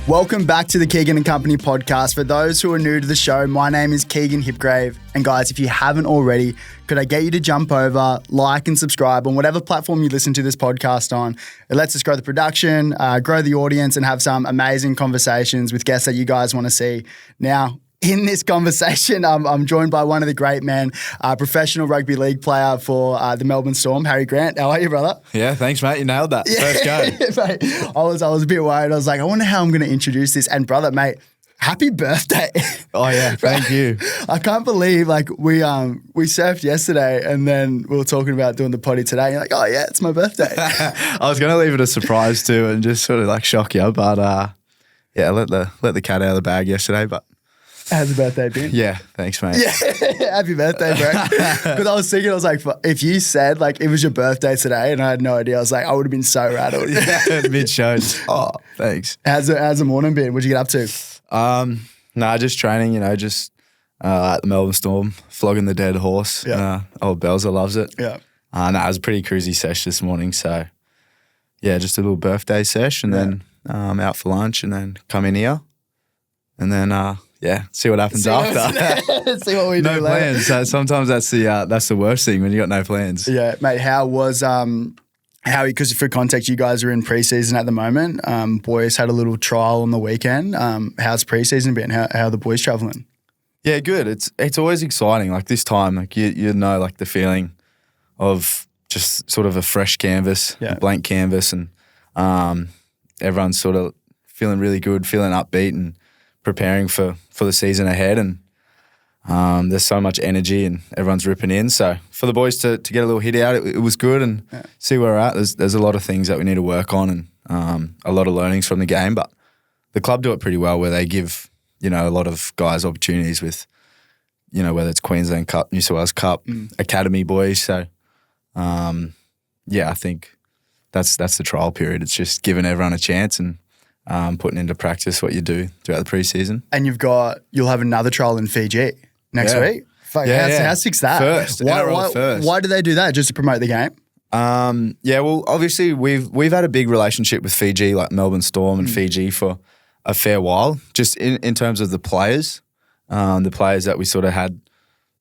Welcome back to the Keegan and Company podcast. For those who are new to the show, my name is Keegan Hipgrave. And guys, if you haven't already, could I get you to jump over, like and subscribe on whatever platform you listen to this podcast on. It lets us grow the production, grow the audience, and have some amazing conversations with guests that you guys want to see. Now, in this conversation, I'm joined by one of the great men, professional rugby league player for the Melbourne Storm, Harry Grant. How are you, brother? Yeah, thanks, mate. You nailed that. First go. Mate, I was a bit worried. I was like, I wonder how I'm going to introduce this. And brother, mate, happy birthday. Oh, yeah. Thank you. I can't believe, like, we surfed yesterday and then we were talking about doing the potty today. And you're like, oh, yeah, it's my birthday. I was going to leave it a surprise too and just sort of like shock you. But, yeah, let the cat out of the bag yesterday. But how's the birthday been? yeah, thanks, mate. Yeah, happy birthday, bro. Because I was thinking, I was like, if you said, like, it was your birthday today and I had no idea, I was like, I would have been so rattled. Yeah, mid-shows. Oh, thanks. How's the morning been? What'd you get up to? Just training, just at the Melbourne Storm, flogging the dead horse. Yeah. Old Belzer loves it. Yeah. It was a pretty cruisy sesh this morning. So, yeah, just a little birthday sesh and then out for lunch and then come in here and then, see what happens after. See what we do No later. plans. So sometimes that's the worst thing when you got no plans. Yeah, mate, how was because for context, you guys are in preseason at the moment. Boys had a little trial on the weekend. How's preseason been? How are the boys traveling? Yeah, good. It's always exciting. Like this time, like you know, like the feeling of just sort of a fresh canvas, a blank canvas, and everyone's sort of feeling really good, feeling upbeat, and preparing for the season ahead. And there's so much energy, and everyone's ripping in. So for the boys to get a little hit out, it was good, and see where we're at. There's a lot of things that we need to work on, and a lot of learnings from the game. But the club do it pretty well, where they give a lot of guys opportunities with whether it's Queensland Cup, New South Wales Cup, academy boys. So I think that's the trial period. It's just giving everyone a chance and putting into practice what you do throughout the preseason. And you'll have another trial in Fiji next week. Fuck, how sick's that? First. Why do they do that? Just to promote the game? Well, obviously we've had a big relationship with Fiji, like Melbourne Storm and Fiji for a fair while. Just in terms of the players that we sort of had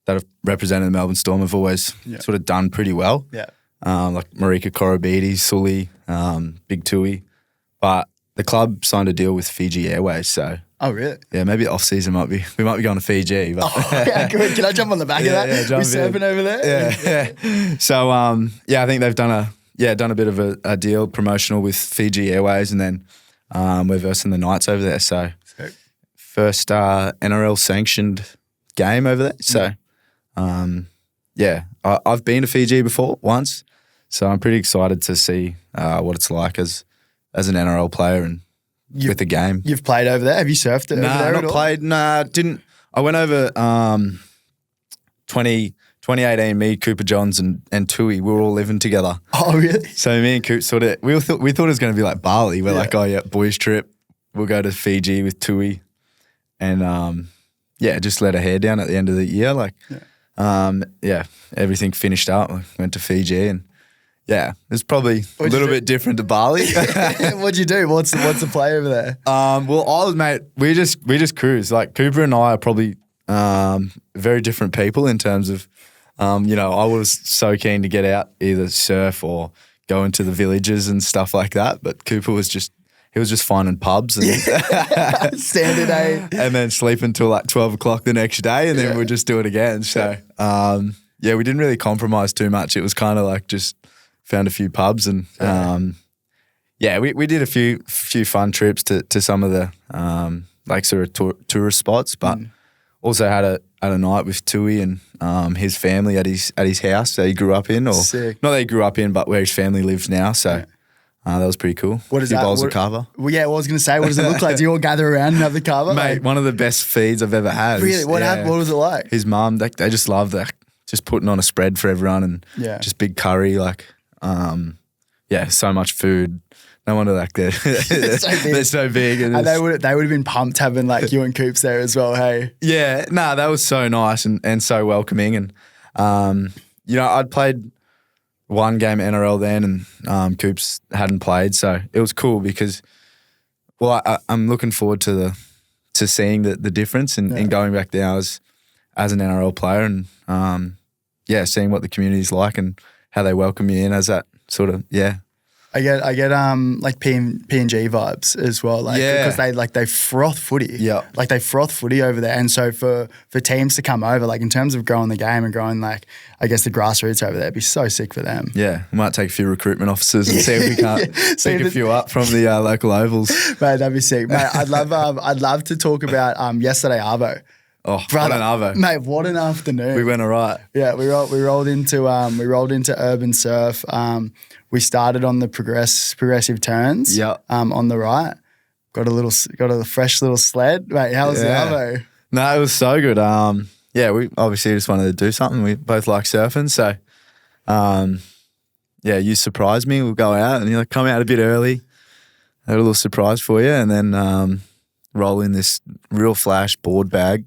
that have represented the Melbourne Storm have always sort of done pretty well. Yeah. Like Marika Korobidi, Sully, Big Tui, but the club signed a deal with Fiji Airways, so. Oh, really? Yeah, maybe off season we might be going to Fiji. But good. Can I jump on the back of that? Yeah, We're surfing over there. Yeah. So I think they've done a bit of a deal promotional with Fiji Airways, and then we're versing the Knights over there. So first NRL sanctioned game over there. So I've been to Fiji before once, so I'm pretty excited to see what it's like as an NRL player and with the game. You've played over there? Have you surfed over there not played. Nah, didn't. I went over 2018, me, Cooper Johns and Tui, we were all living together. Oh, really? So me and Coop we thought it was going to be like Bali. We're like, oh yeah, boys trip. We'll go to Fiji with Tui and just let our hair down at the end of the year. Like, everything finished up. We went to Fiji and it's probably a little bit different to Bali. What'd you do? What's the play over there? We just cruise. Like Cooper and I are probably very different people in terms of, I was so keen to get out, either surf or go into the villages and stuff like that. But Cooper was just finding pubs and standard, and then sleep until like 12 o'clock the next day, and then we'd just do it again. So we didn't really compromise too much. It was kind of like just found a few pubs and we did a few fun trips to some of the like sort of tourist spots, but also had a night with Tui and his family at his house that he grew up in, or Sick. not that he grew up in, but where his family lives now. So that was pretty cool. What is that? Bowls of kava. Well, I was going to say, what does it look like? Do you all gather around and have the kava? Mate, one of the best feeds I've ever had. Really? What happened? What was it like? His mum, they just love that, just putting on a spread for everyone and just big curry, like. So much food. No wonder like they're so big. And they would have been pumped having like you and Coops there as well, hey? Yeah, that was so nice and so welcoming. And, I'd played one game NRL then and Coops hadn't played. So it was cool because Well, I'm looking forward to seeing the difference and going back there as an NRL player and seeing what the community's like and how they welcome you in as that sort of I get like PNG vibes as well, like because they froth footy, like they froth footy over there, and so for teams to come over, like in terms of growing the game and growing like I guess the grassroots over there, it'd be so sick for them. Yeah, we might take a few recruitment officers and see if we can't pick a few up from the local ovals. Mate, that'd be sick. Mate, I'd love to talk about yesterday Arvo. Oh, brother, what an arvo. Mate, what an afternoon. We went all right. Yeah, we rolled into urban surf. We started on the progressive turns. Yeah. On the right. Got a fresh little sled. Mate, how was the arvo? No, it was so good. We obviously just wanted to do something. We both like surfing, so you surprised me. We'll go out and you come out a bit early. I had a little surprise for you, and then roll in this real flash board bag.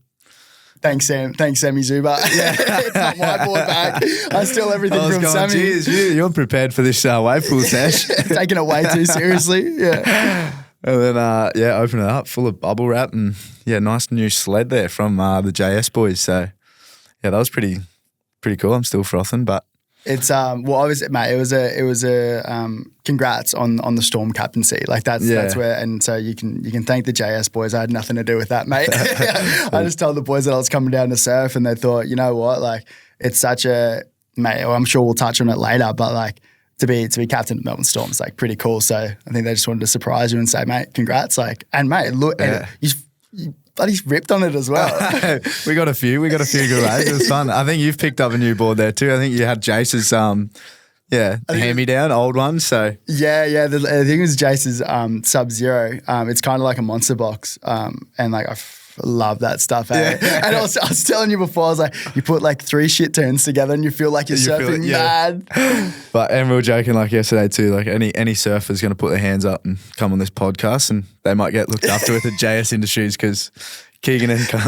Thanks, Sam. Thanks, Sammy Zuba. Yeah. It's not my board bag. I steal everything from Sammy. Geez, you're prepared for this wave pool sesh. Taking it way too seriously. Yeah. And then, open it up full of bubble wrap and, nice new sled there from the JS boys. So, that was pretty cool. I'm still frothing, but. It's it was a congrats on the Storm captaincy. Like that's where, and so you can thank the JS boys. I had nothing to do with that, mate. I just told the boys that I was coming down to surf, and they thought, you know what, like it's such a mate. Well, I'm sure we'll touch on it later, but like to be captain of Melbourne Storm is like pretty cool. So I think they just wanted to surprise you and say, mate, congrats. Like, and mate, look, and you bloody ripped on it as well. We got a few good waves. It was fun. I think you've picked up a new board there too. I think you had Jace's hand-me-down, old one. So yeah. The thing is Jace's Sub-Zero. It's kind of like a monster box, and like I love that stuff. And I was telling you before, I was like, you put like 3 shit turns together and you feel like you're surfing mad. And we were joking like yesterday too. Like any surfer's going to put their hands up and come on this podcast, and they might get looked after with the JS Industries because Keegan and Co.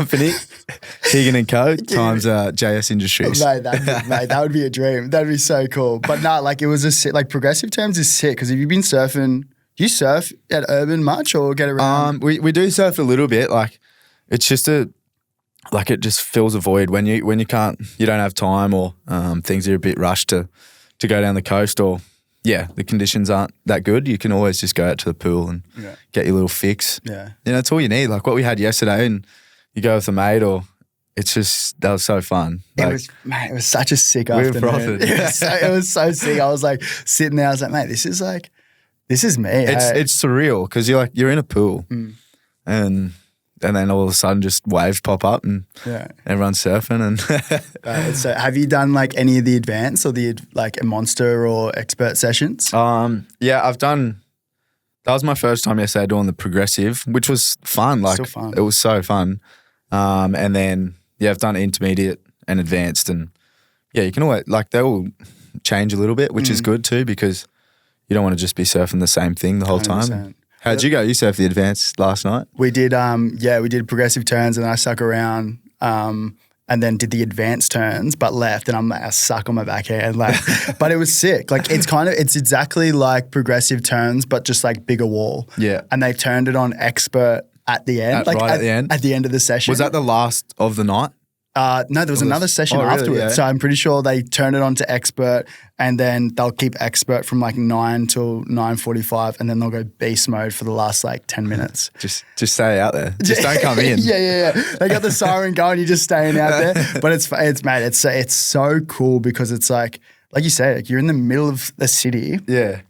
times JS Industries. Mate, that would be a dream. That'd be so cool. But no, like it was like progressive terms is sick because if you've been surfing, do you surf at Urban much or get around? We do surf a little bit. Like it's just it just fills a void when you don't have time or things are a bit rushed to go down the coast or the conditions aren't that good. You can always just go out to the pool and get your little fix. Yeah, that's all you need. Like what we had yesterday, and you go with a mate or. It's just, that was so fun. It was such a sick afternoon. It was so sick. I was like sitting there, I was like, mate, this is me. It's surreal because you're in a pool and then all of a sudden just waves pop up and everyone's surfing. And so have you done like any of the advanced or the like a monster or expert sessions? I've done, that was my first time yesterday doing the progressive, which was fun. Like still fun. It was so fun. And then, I've done intermediate and advanced and you can always, like they all change a little bit, which is good too because you don't want to just be surfing the same thing the whole 100%. Time. How'd you go? You surfed the advanced last night? We did, we did progressive turns and I stuck around and then did the advanced turns but left and I'm like, I suck on my backhand. Like, but it was sick. Like it's exactly like progressive turns but just like bigger wall. Yeah. And they turned it on expert at the end, at the end? At the end of the session. Was that the last of the night? No, there was another session afterwards. Really? Yeah. So I'm pretty sure they turn it on to expert and then they'll keep expert from like 9 till 9:45 and then they'll go beast mode for the last like 10 minutes. Just stay out there. Just don't come in. Yeah. They got the siren going, you're just staying out there. But it's so cool because it's like you say, like you're in the middle of the city. Yeah.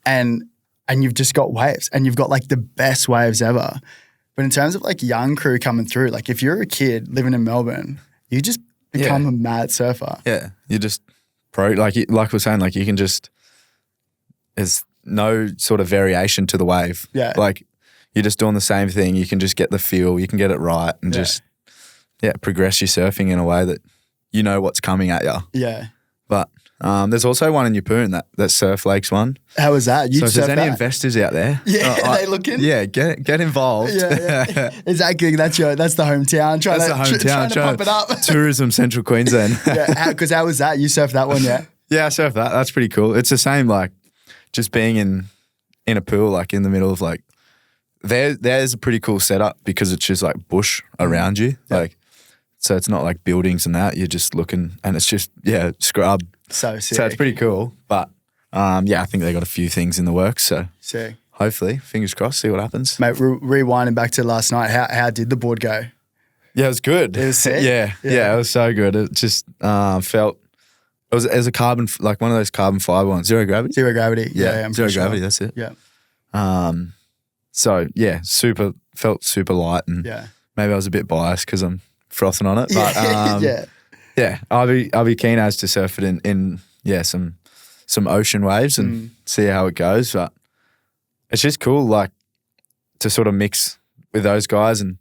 And you've just got waves and you've got like the best waves ever. But in terms of like young crew coming through, like if you're a kid living in Melbourne, you just become a mad surfer. Yeah, you just like we're saying, like you can just there's no sort of variation to the wave. Yeah, like you're just doing the same thing. You can just get the feel, you can get it right, and just progress your surfing in a way that you know what's coming at you. Yeah, but. There's also one in Yeppoon, that Surf Lakes one. How was that? So if there's any investors out there, are they looking? Yeah, get involved. Yeah. Exactly. That's the hometown. Trying to pump it up. Tourism Central Queensland. Because how was that? You surfed that one, yeah? Yeah, I surfed that. That's pretty cool. It's the same, like just being in a pool, like in the middle of like there's a pretty cool setup because it's just like bush around you. Yeah. Like, so it's not like buildings and that. You're just looking and it's just, scrub. So sick. So it's pretty cool. But I think they got a few things in the works. So sick. Hopefully, fingers crossed, see what happens. Mate, rewinding back to last night, how did the board go? Yeah, it was good. It was sick? Yeah, it was so good. It just felt, it was a carbon, like one of those carbon fiber ones. Zero gravity? Zero gravity. Yeah, I'm zero sure. gravity, that's it. Yeah. So, yeah, felt super light and maybe I was a bit biased because I'm frothing on it. But yeah, I'll be keen as to surf it in some ocean waves and see how it goes. But it's just cool, like, to sort of mix with those guys and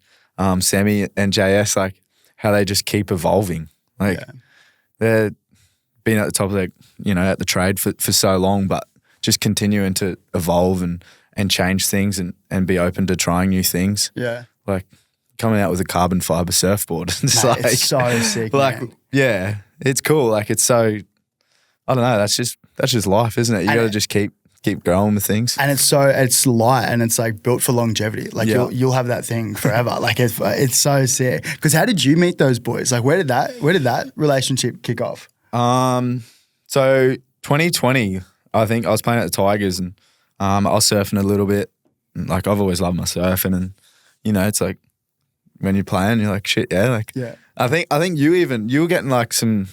Sammy and JS, like, how they just keep evolving. Like, they're been at the top of at the trade for so long, but just continuing to evolve and change things and be open to trying new things. Yeah. Like, coming out with a carbon fiber surfboard. It's Mate, it's so sick, like, man. Yeah, it's cool. Like, it's so, I don't know, that's just life, isn't it? You got to just keep growing with things. And it's light and it's like built for longevity. Like you'll have that thing forever. Like it's so sick. Because how did you meet those boys? Like where did that relationship kick off? So 2020, I think I was playing at the Tigers and I was surfing a little bit. Like I've always loved my surfing and it's like when you're playing, you're like shit, yeah. Like I think you were getting like some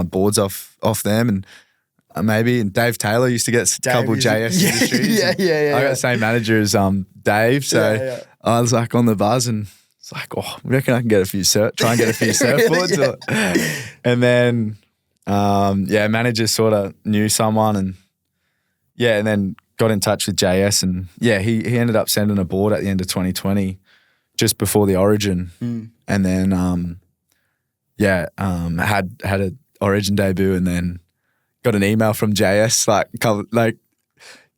boards off them and maybe, and Dave Taylor used to get a couple of JS Industries. Yeah. I got the same manager as Dave, so I was like on the buzz and it's like, oh, I reckon I can get a few try and get a few surfboards. And then, manager sort of knew someone and then got in touch with JS and he ended up sending a board at the end of 2020, just before the Origin, and then had an Origin debut and then got an email from JS like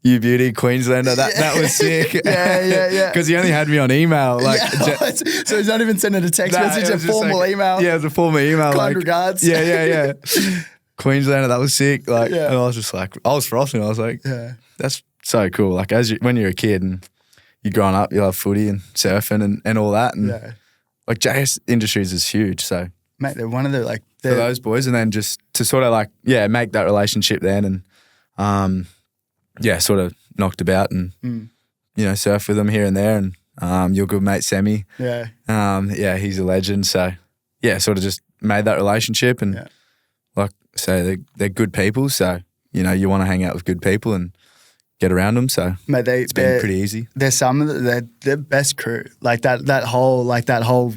you beauty Queenslander. That was sick. Yeah. Because he only had me on email. Like, so he's not even sending a text message, a formal email. Yeah, it was a formal email. Kind regards. Yeah. Queenslander, that was sick. Like, and I was just like, I was frothing. I was like, that's so cool. Like, when you're a kid and you're growing up, you love footy and surfing and all that. And like JS Industries is huge. So, mate, they're one of the for those boys, and then just to sort of make that relationship then, and sort of knocked about and surf with them here and there, and your good mate Sammy, he's a legend. So sort of just made that relationship, and like I say, they're good people. So you want to hang out with good people and get around them. So mate, it's been pretty easy. They're some of the best crew. Like that whole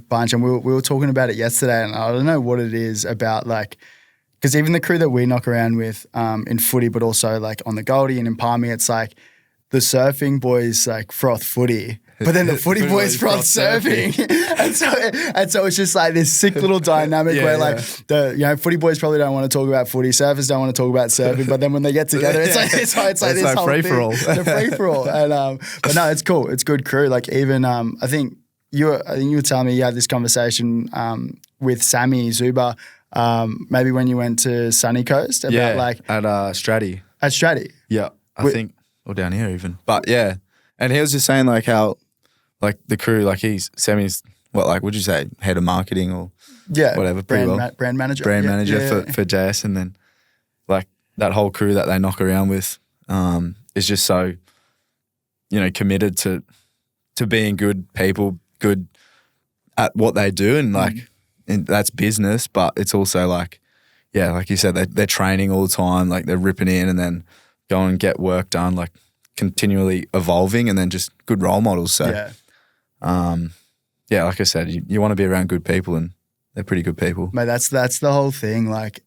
bunch. And we were talking about it yesterday, and I don't know what it is about because even the crew that we knock around with in footy, but also like on the Goldie and in Palmy, it's like the surfing boys like froth footy. But then the footy boys froth surfing. and so it's just like this sick little dynamic where the footy boys probably don't want to talk about footy, surfers don't want to talk about surfing, but then when they get together, it's like this whole free thing. for all. It's a free for all. And but no, it's cool. It's good crew. Like even I think you were telling me you had this conversation with Sammy Zuba, maybe when you went to Sunny Coast about at Stratty. At Stratty. Yeah, I think, or down here even. But yeah, and he was just saying like how. Like the crew, like Sammy's would you say, head of marketing or whatever, brand manager, for JS, and then like that whole crew that they knock around with is just so committed to being good people, good at what they do, and and that's business, but it's also like you said, they're training all the time, like they're ripping in and then going and get work done, like continually evolving, and then just good role models. So. Like I said, you want to be around good people, and they're pretty good people. Mate, that's the whole thing. Like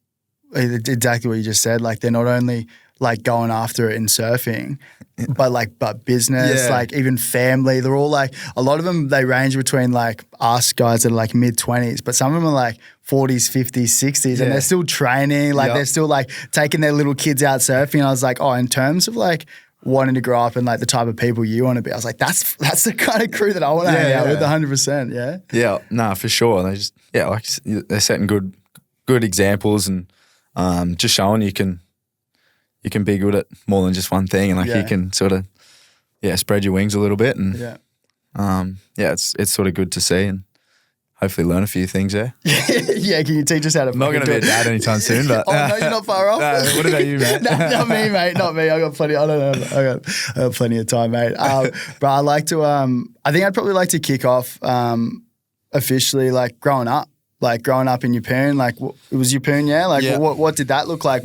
exactly what you just said. Like they're not only like going after it in surfing, but business, like even family. They're all like, a lot of them, they range between like us guys that are like mid-20s, but some of them are like 40s, 50s, 60s, and they're still training. Like they're still like taking their little kids out surfing. And I was like, oh, in terms of like wanting to grow up and like the type of people you want to be, I was like, that's the kind of crew that I want to hang out with 100%. Yeah. Yeah. No, for sure. They just, like they're setting good examples and just showing you can be good at more than just one thing, and like you can sort of spread your wings a little bit and it's sort of good to see and hopefully learn a few things there. Yeah, can you teach us how to? I'm not going to be a dad anytime soon, but oh no, you're not far off. What about you, mate? Not me, mate. Not me. I got plenty. I don't know. I got plenty of time, mate. But I'd like to. I think I'd probably like to kick off officially, like growing up in Yeppoon. Like, it was Yeppoon, yeah. Like, what did that look like?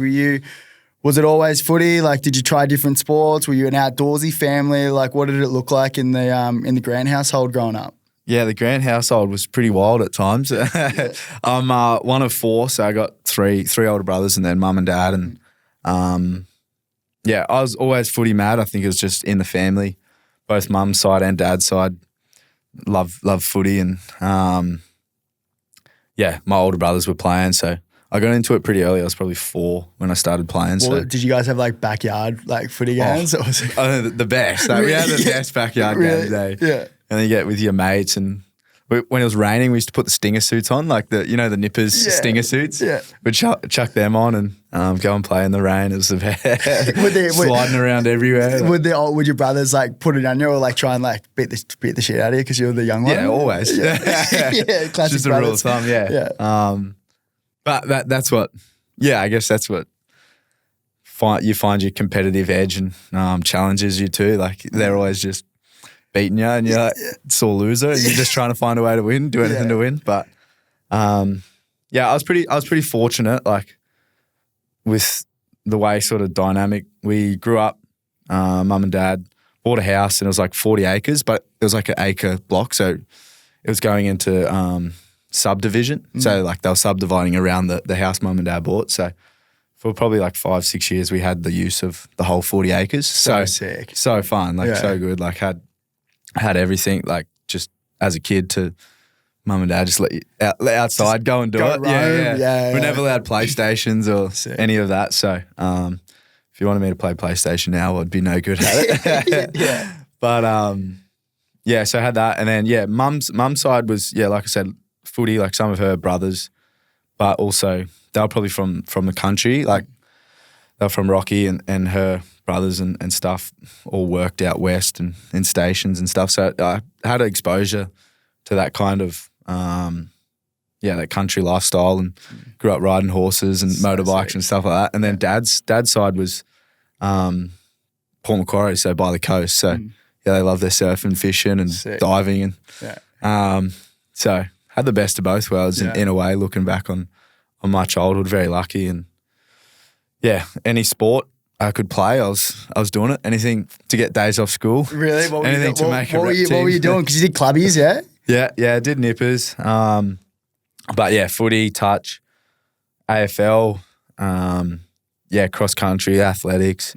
Was it always footy? Like, did you try different sports? Were you an outdoorsy family? Like, what did it look like in the Grant household growing up? Yeah, the Grant household was pretty wild at times. I'm one of four, so I got three older brothers and then mum and dad. And I was always footy mad. I think it was just in the family, both mum's side and dad's side. Love footy, and my older brothers were playing, so I got into it pretty early. I was probably 4 when I started playing. Well, did you guys have like backyard like footy games? Oh, the best. Like, we had the best backyard games. Yeah. And then you get with your mates, and when it was raining, we used to put the stinger suits on, like the nippers stinger suits. Yeah. We'd chuck them on and go and play in the rain. It was the best. Sliding around everywhere. Would your brothers like put it on you or like try and like beat the shit out of you because you're the young one? Yeah, always. Yeah, classic. Just a rule of thumb. Yeah. But that's what. Yeah, I guess that's what. You find your competitive edge and challenges you too. Like they're always just beating you, and you're like sore loser, and you're just trying to find a way to win, do anything to win. But I was pretty fortunate, like with the way sort of dynamic we grew up. Mum and dad bought a house, and it was like 40 acres, but it was like an acre block, so it was going into subdivision. So like they were subdividing around the house mum and dad bought. So for probably like 5-6 years, we had the use of the whole 40 acres. So sick, so fun, like so good. Like had everything, like just as a kid to mum and dad just let you outside, go and do it. Yeah. We never allowed PlayStations or any of that. So if you wanted me to play PlayStation now, I'd be no good at it. Yeah. But so I had that. And then mum's side was, like I said, footy, like some of her brothers, but also they were probably from the country. Like they were from Rocky, and her brothers and stuff all worked out west and in stations and stuff. So I had exposure to that kind of, that country lifestyle, and grew up riding horses and motorbikes and stuff like that. And then dad's side was Port Macquarie, so by the coast. So they love their surfing, fishing and diving. And so had the best of both worlds in a way, looking back on my childhood, very lucky. And any sport I could play, I was doing it. Anything to get days off school. Really? What were you doing? Because you did clubbies, yeah? Yeah, I did nippers. But footy, touch, AFL, cross country, athletics,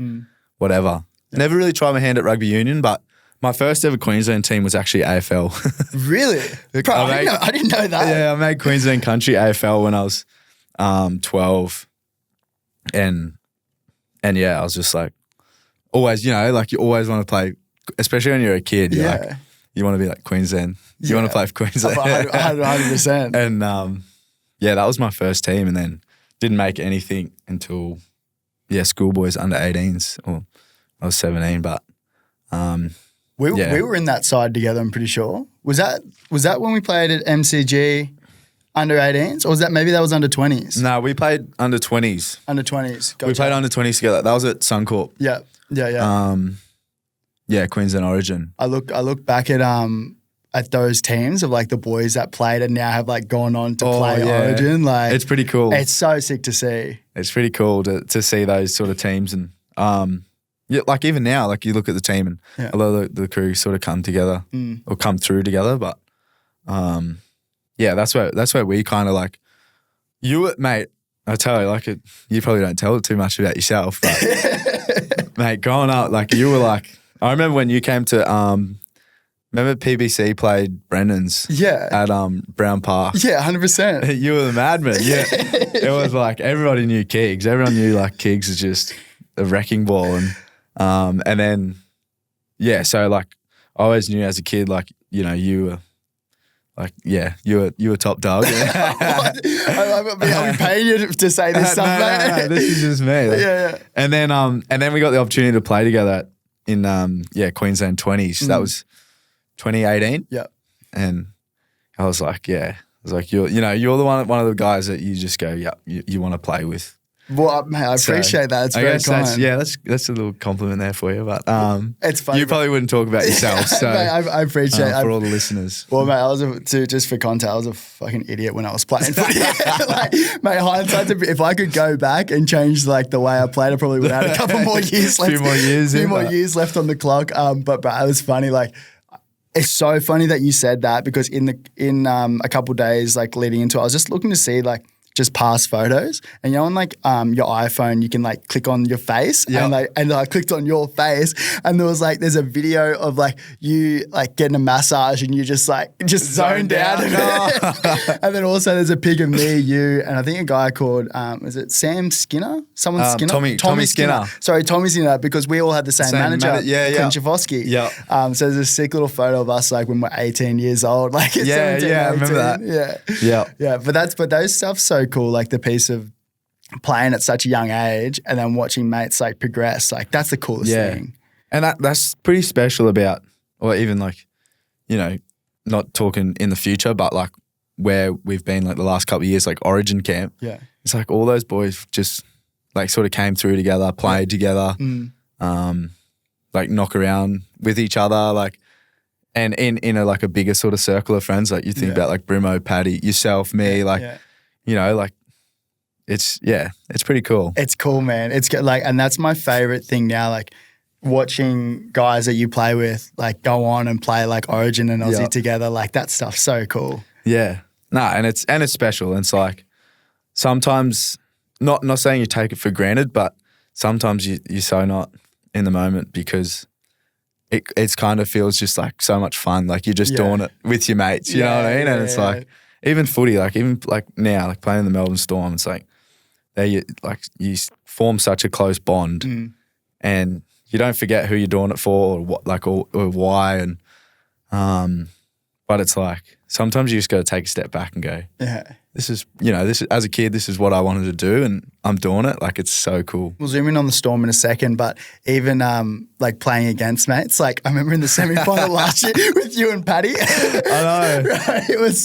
whatever. Never really tried my hand at rugby union, but my first ever Queensland team was actually AFL. Really? Bro, I didn't know that. Yeah, I made Queensland country AFL when I was 12. And I was just like, always, like you always want to play, especially when you're a kid. You're like, you want to be like Queensland. You want to play for Queensland. 100%. And that was my first team, and then didn't make anything until schoolboys under 18s, or I was 17. But we were in that side together, I'm pretty sure. Was that when we played at MCG under 18s, or was that was under 20s? No, we played under 20s. Under 20s. Gotcha. We played under 20s together. That was at Suncorp. Yeah. Queensland Origin. I look back at those teams of like the boys that played and now have like gone on to play Origin. Like it's pretty cool. It's so sick to see. It's pretty cool to see those sort of teams, and like even now, like you look at the team and a lot of the crew sort of come together or come through together. But that's where we kind of like mate. I tell you, like you probably don't tell too much about yourself, but mate, growing up, like you were like, I remember when you came to remember PBC played Brennan's at Brown Park. Yeah, 100%. You were the madman. Yeah. It was like everybody knew Keegs. Everyone knew like Keegs is just a wrecking ball, and then so like I always knew as a kid, like, you were like, you were top dog. Are we paying you to say this stuff, mate? No, this is just me. Like, yeah. And then we got the opportunity to play together in Queensland 20s. That was 2018. Yeah. And I was like, yeah. I was like, you're the one of the guys that you just go, yeah, you want to play with. Well, mate, I appreciate that. It's very kind. That's a little compliment there for you. But it's funny. You probably wouldn't talk about yourself. So mate, I appreciate it. For all the listeners. Well, mate, just for context, I was a fucking idiot when I was playing footy. Like, mate, hindsight's if I could go back and change like the way I played, I probably would have had a couple more years left. A few more years left on the clock. But it was funny. Like, it's so funny that you said that because in a couple of days like leading into it, I was just looking to see like just past photos, and on like your iPhone you can like click on your face, and I clicked on your face, and there's a video of like you like getting a massage and you just zoned out. And then also there's a pic of me, you, and I think a guy called is it Sam Skinner? Skinner? Tommy Skinner. Sorry, Tommy Skinner, because we all had the same manager, Clint Chavosky. Yeah. So there's a sick little photo of us like when we're 18 years old, like at 17, I remember that. Yeah. But those stuff's so cool, like the piece of playing at such a young age and then watching mates like progress, like that's the coolest thing. And that's pretty special about, or even like, not talking in the future, but like where we've been like the last couple of years, like Origin camp. Yeah. It's like all those boys just like sort of came through together, played together, like knock around with each other, like, and in a like a bigger sort of circle of friends, like you think about like Brimo, Paddy, yourself, me, like, like it's pretty cool. It's cool, man. It's like, and that's my favorite thing now, like watching guys that you play with like go on and play like Origin and Aussie together, like that stuff's so cool. Yeah. No, and it's special. And it's like sometimes not saying you take it for granted, but sometimes you're so not in the moment because it's kind of feels just like so much fun. Like you're just doing it with your mates, you know what I mean? And it's like even footy, like even like now, like playing in the Melbourne Storm, it's like you form such a close bond and you don't forget who you're doing it for or what, like or why, and but it's like sometimes you just got to take a step back and go, this is as a kid, this is what I wanted to do and I'm doing it. Like it's so cool. We'll zoom in on the Storm in a second, but even like playing against mates, like I remember in the semi-final last year with you and Paddy. I know. Right? It was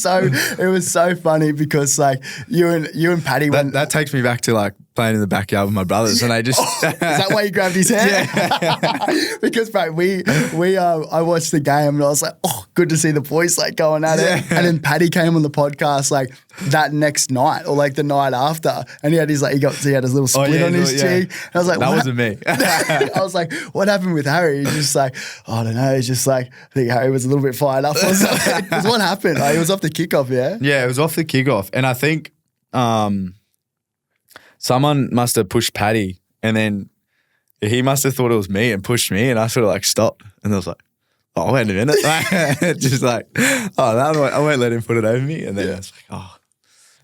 so funny because like you and Paddy that takes me back to like playing in the backyard with my brothers and they just is that why you grabbed his hand? Yeah. Because mate, I watched the game and I was like, oh, good to see the boys like going at it. And then Paddy came on the podcast like that next night or like the night after, and he had his little split on his cheek. And I was like, that wasn't me. I was like, what happened with Harry? He's just like, oh, I don't know. He's just like, I think Harry was a little bit fired up or something. Because what happened? Like, it was off the kickoff, yeah? Yeah, it was off the kickoff. And I think someone must have pushed Paddy and then he must have thought it was me and pushed me and I sort of like stopped and I was like, oh, wait a minute. Just like, oh, no, I won't let him put it over me. And then I was like, oh.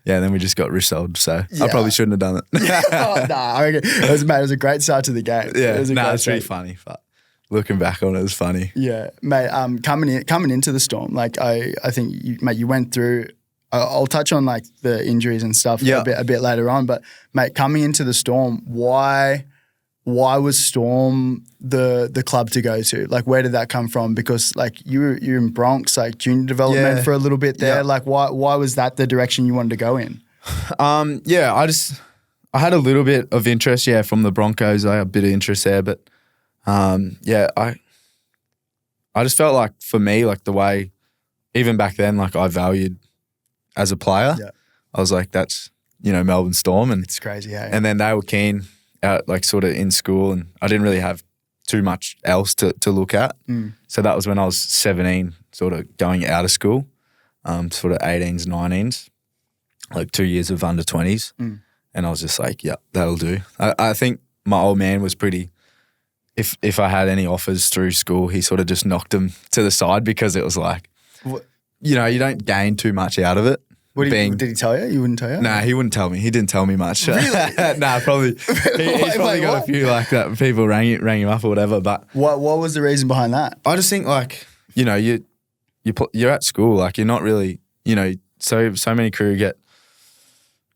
Yeah, and then we just got rissoled, so I probably shouldn't have done it. I reckon it was a great start to the game. Yeah, it's really funny, but looking back on it, it was funny. Yeah, mate, coming into the Storm, like I think, you went through, I'll touch on like the injuries and stuff a bit later on, but mate, coming into the Storm, why was Storm the club to go to? Like, where did that come from? Because like you're in Bronx, like junior development for a little bit there. Yeah. Like, why was that the direction you wanted to go in? I had a little bit of interest, from the Broncos. I had a bit of interest there, but I just felt like for me, like the way, even back then, like I valued as a player, I was like, that's Melbourne Storm, and it's crazy, and then they were keen. Out like sort of in school, and I didn't really have too much else to look at. So that was when I was 17, sort of going out of school, sort of 18s, 19s, like 2 years of under 20s. And I was just like, yeah, that'll do. I think my old man was pretty, if I had any offers through school, he sort of just knocked them to the side because it was like, you don't gain too much out of it. Did he tell you? You wouldn't tell you? Nah, he wouldn't tell me. He didn't tell me much. Really? Nah, probably. He's probably got a few like that. People rang him up or whatever. But what was the reason behind that? I just think like you're at school, like you're not really so many crew get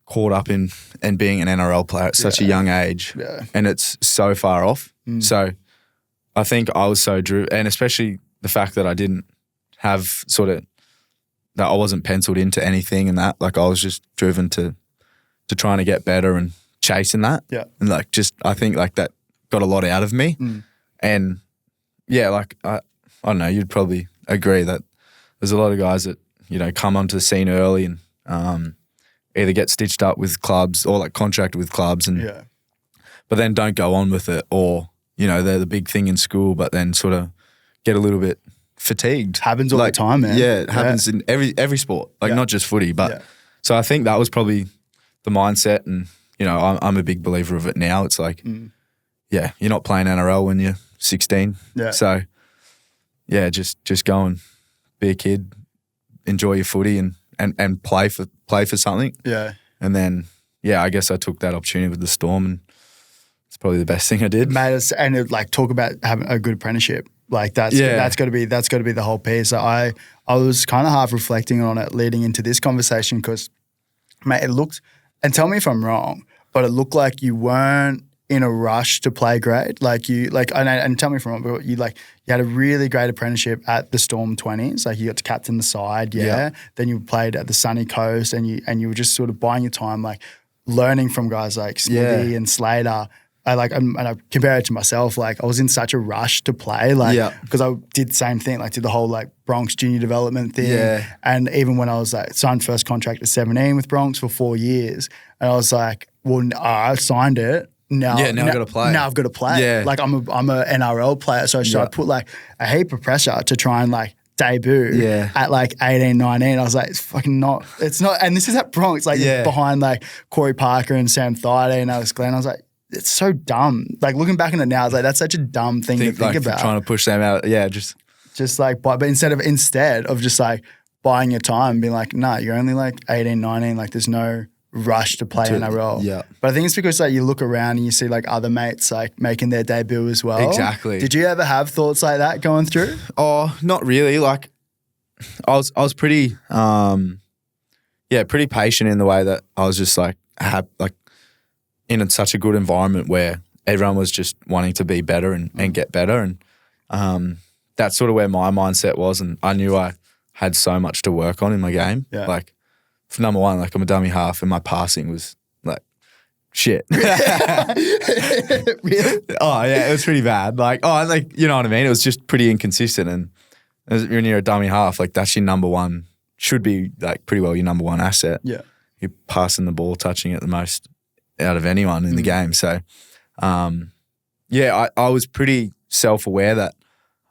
caught up in and being an NRL player at such a young age, and it's so far off. So I think I was so driven, and especially the fact that I didn't have sort of that I wasn't penciled into anything and that. Like I was just driven to trying to get better and chasing that. Yeah. And like I think like that got a lot out of me. And yeah, like I don't know, you'd probably agree that there's a lot of guys that, you know, come onto the scene early and either get stitched up with clubs or like contracted with clubs and but then don't go on with it, or, you know, they're the big thing in school but then sort of get a little bit fatigued. Happens all like, the time, man. Yeah, it happens in every sport, like not just footy. But so I think that was probably the mindset, and, you know, I'm a big believer of it now. It's like, you're not playing NRL when you're 16. Yeah. So yeah, just go and be a kid, enjoy your footy and play for something. Yeah. And then, I guess I took that opportunity with the Storm, and it's probably the best thing I did. Mate, and like talk about having a good apprenticeship. Like that's got to be the whole piece. I was kind of half reflecting on it leading into this conversation because, mate, it looked, and tell me if I'm wrong, but it looked like you weren't in a rush to play grade. Like you, like, and tell me if I'm wrong, but you had a really great apprenticeship at the Storm 20s. Like you got to captain the side, Then you played at the Sunny Coast, and you were just sort of buying your time, like learning from guys like Smithy and Slater. And I compare it to myself. Like I was in such a rush to play, because I did the same thing. Like did the whole like Bronx junior development thing. Yeah. And even when I was like signed first contract at 17 with Bronx for 4 years, and I was like, well, I signed it. Now I've got to play. Now I've got to play. Yeah. Like I'm a NRL player, so I put like a heap of pressure to try and like debut at like 18, 19. I was like, it's not. And this is at Bronx, like behind like Corey Parker and Sam Thaiday and Alex Glenn. I was like, it's so dumb. Like looking back on it now, I was like, that's such a dumb thing to think about. Trying to push them out. Yeah, just like, but instead of just like buying your time, being like, nah, you're only like 18, 19. Like there's no rush to play NRL. Yeah. But I think it's because like you look around and you see like other mates like making their debut as well. Exactly. Did you ever have thoughts like that going through? Oh, not really. Like I was pretty pretty patient in the way that I was just like in such a good environment where everyone was just wanting to be better and get better. And that's sort of where my mindset was. And I knew I had so much to work on in my game. Yeah. Like, for number one, like I'm a dummy half and my passing was like shit. Really? Oh, yeah, it was pretty bad. Like, you know what I mean? It was just pretty inconsistent. And when you're a dummy half, like that's your number one, should be like pretty well your number one asset. Yeah. You're passing the ball, touching it the most out of anyone in the game. So, I was pretty self-aware that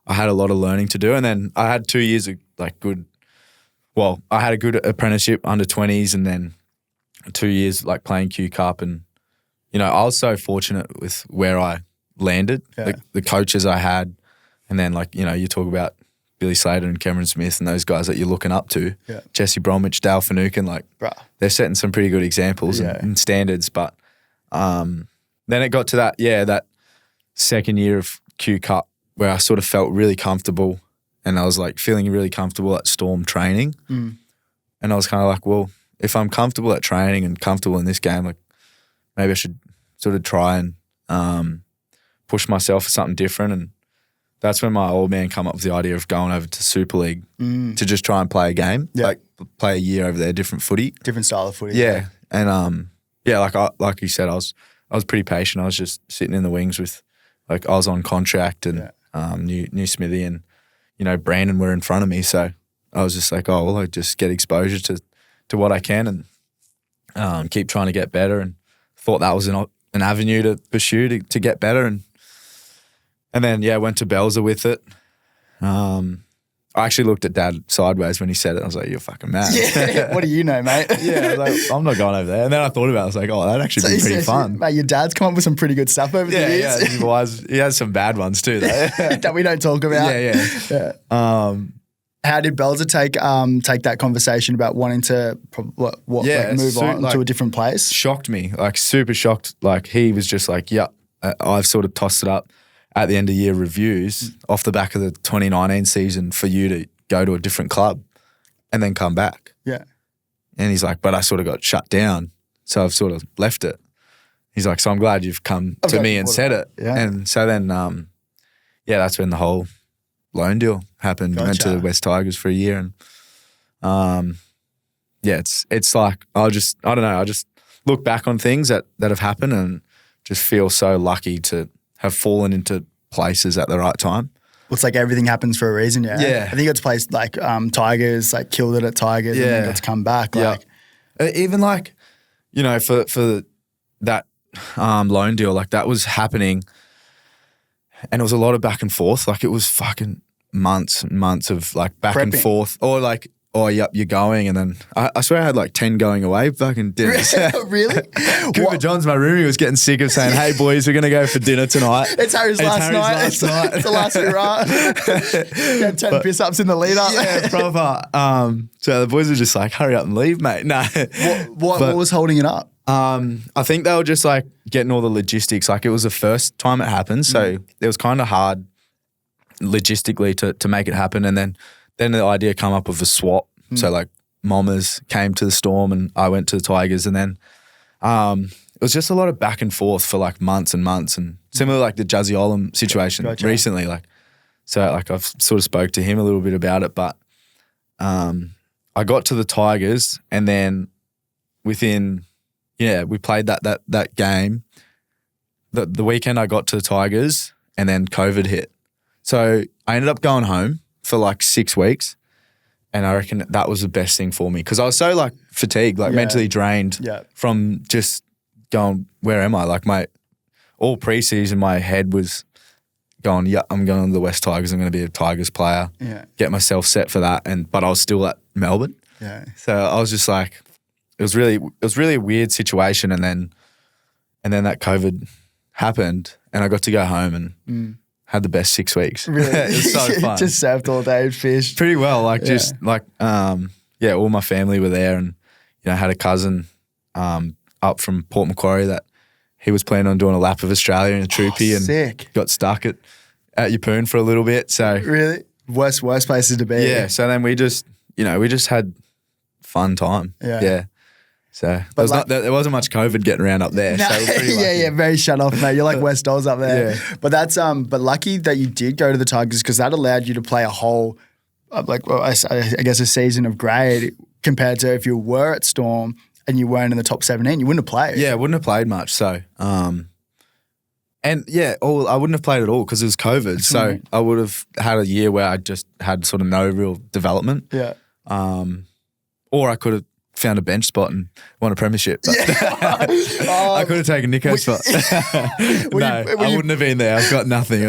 I had a lot of learning to do. And then I had 2 years of like I had a good apprenticeship under 20s, and then 2 years like playing Q Cup. And, you know, I was so fortunate with where I landed, the coaches I had. And then like, you know, you talk about Billy Slater and Cameron Smith and those guys that you're looking up to, Jesse Bromwich, Dale Finucane, like they're setting some pretty good examples and standards. But then it got to that second year of Q Cup where I sort of felt really comfortable, and I was like feeling really comfortable at Storm training. And I was kind of like, well, if I'm comfortable at training and comfortable in this game, like maybe I should sort of try and push myself for something different. And that's when my old man come up with the idea of going over to Super League to just try and play a game, like play a year over there, different footy. Different style of footy. Yeah. And like you said, I was pretty patient. I was just sitting in the wings with, like I was on contract and knew Smithy and, you know, Brandon were in front of me. So I was just like, oh, well, I just get exposure to what I can and keep trying to get better, and thought that was an avenue to pursue to get better. And then, went to Belzer with it. I actually looked at Dad sideways when he said it. I was like, you're fucking mad. Yeah, what do you know, mate? I was like, I'm not going over there. And then I thought about it. I was like, oh, that'd actually be pretty fun. Mate, your dad's come up with some pretty good stuff over the years. Yeah, he has some bad ones too, though. That we don't talk about. Yeah. How did Belzer take that conversation about wanting to move on to a different place? Shocked me, like super shocked. Like he was just like, I've sort of tossed it up at the end of year reviews off the back of the 2019 season for you to go to a different club and then come back. Yeah. And he's like, but I sort of got shut down, so I've sort of left it. He's like, so I'm glad you've come to me and said it. Yeah. And so then, that's when the whole loan deal happened. Gotcha. Went to the West Tigers for a year, and it's like I don't know. I just look back on things that have happened and just feel so lucky to have fallen into places at the right time. It's like everything happens for a reason, yeah. Yeah. I think it's placed like Tigers, like killed it at Tigers and then got to come back. Like, even like, you know, for that loan deal, like that was happening, and it was a lot of back and forth. Like it was fucking months and months of like back and forth, or like, oh, yep, you're going. And then I swear I had like 10 going away fucking dinners. Really? Cooper John's, my roomie, was getting sick of saying, hey, boys, we're going to go for dinner tonight. It's Harry's last night. It's the last hurrah. You had 10 piss-ups in the lead-up. Yeah, proper. So the boys were just like, hurry up and leave, mate. No. What was holding it up? I think they were just like getting all the logistics. Like it was the first time it happened. So it was kind of hard logistically to make it happen. And then the idea come up of a swap. So like Mommers came to the Storm and I went to the Tigers, and then it was just a lot of back and forth for like months and months, and similar like the Jazzy Olam situation recently. Like, so like I've sort of spoke to him a little bit about it, but I got to the Tigers, and then we played that game. The weekend I got to the Tigers, and then COVID hit. So I ended up going home for like 6 weeks, and I reckon that was the best thing for me because I was so like fatigued, like mentally drained from just going, where am I? Like all preseason my head was going, yeah, I'm going to the West Tigers, I'm going to be a Tigers player, get myself set for that, but I was still at Melbourne. Yeah. So I was just like, it was really a weird situation, and then that COVID happened, and I got to go home and had the best 6 weeks. Really? It was so fun. Just surfed all day, fished. Pretty well, like just like all my family were there, and you know, had a cousin up from Port Macquarie that he was planning on doing a lap of Australia in a troopy, and got stuck at Yeppoon for a little bit. So really, worst places to be. Yeah. So then we just had fun time. Yeah. So there wasn't much COVID getting around up there. No, so pretty very shut off, mate. You're like West Dolls up there. Yeah. But that's but lucky that you did go to the Tigers because that allowed you to play a whole I guess a season of grade compared to if you were at Storm and you weren't in the top 17, you wouldn't have played. Yeah, I wouldn't have played much. So I wouldn't have played at all because it was COVID. So I would have had a year where I just had sort of no real development. Yeah. Or I could have found a bench spot and won a premiership. I could have taken Nico's spot. I wouldn't have been there. I've got nothing.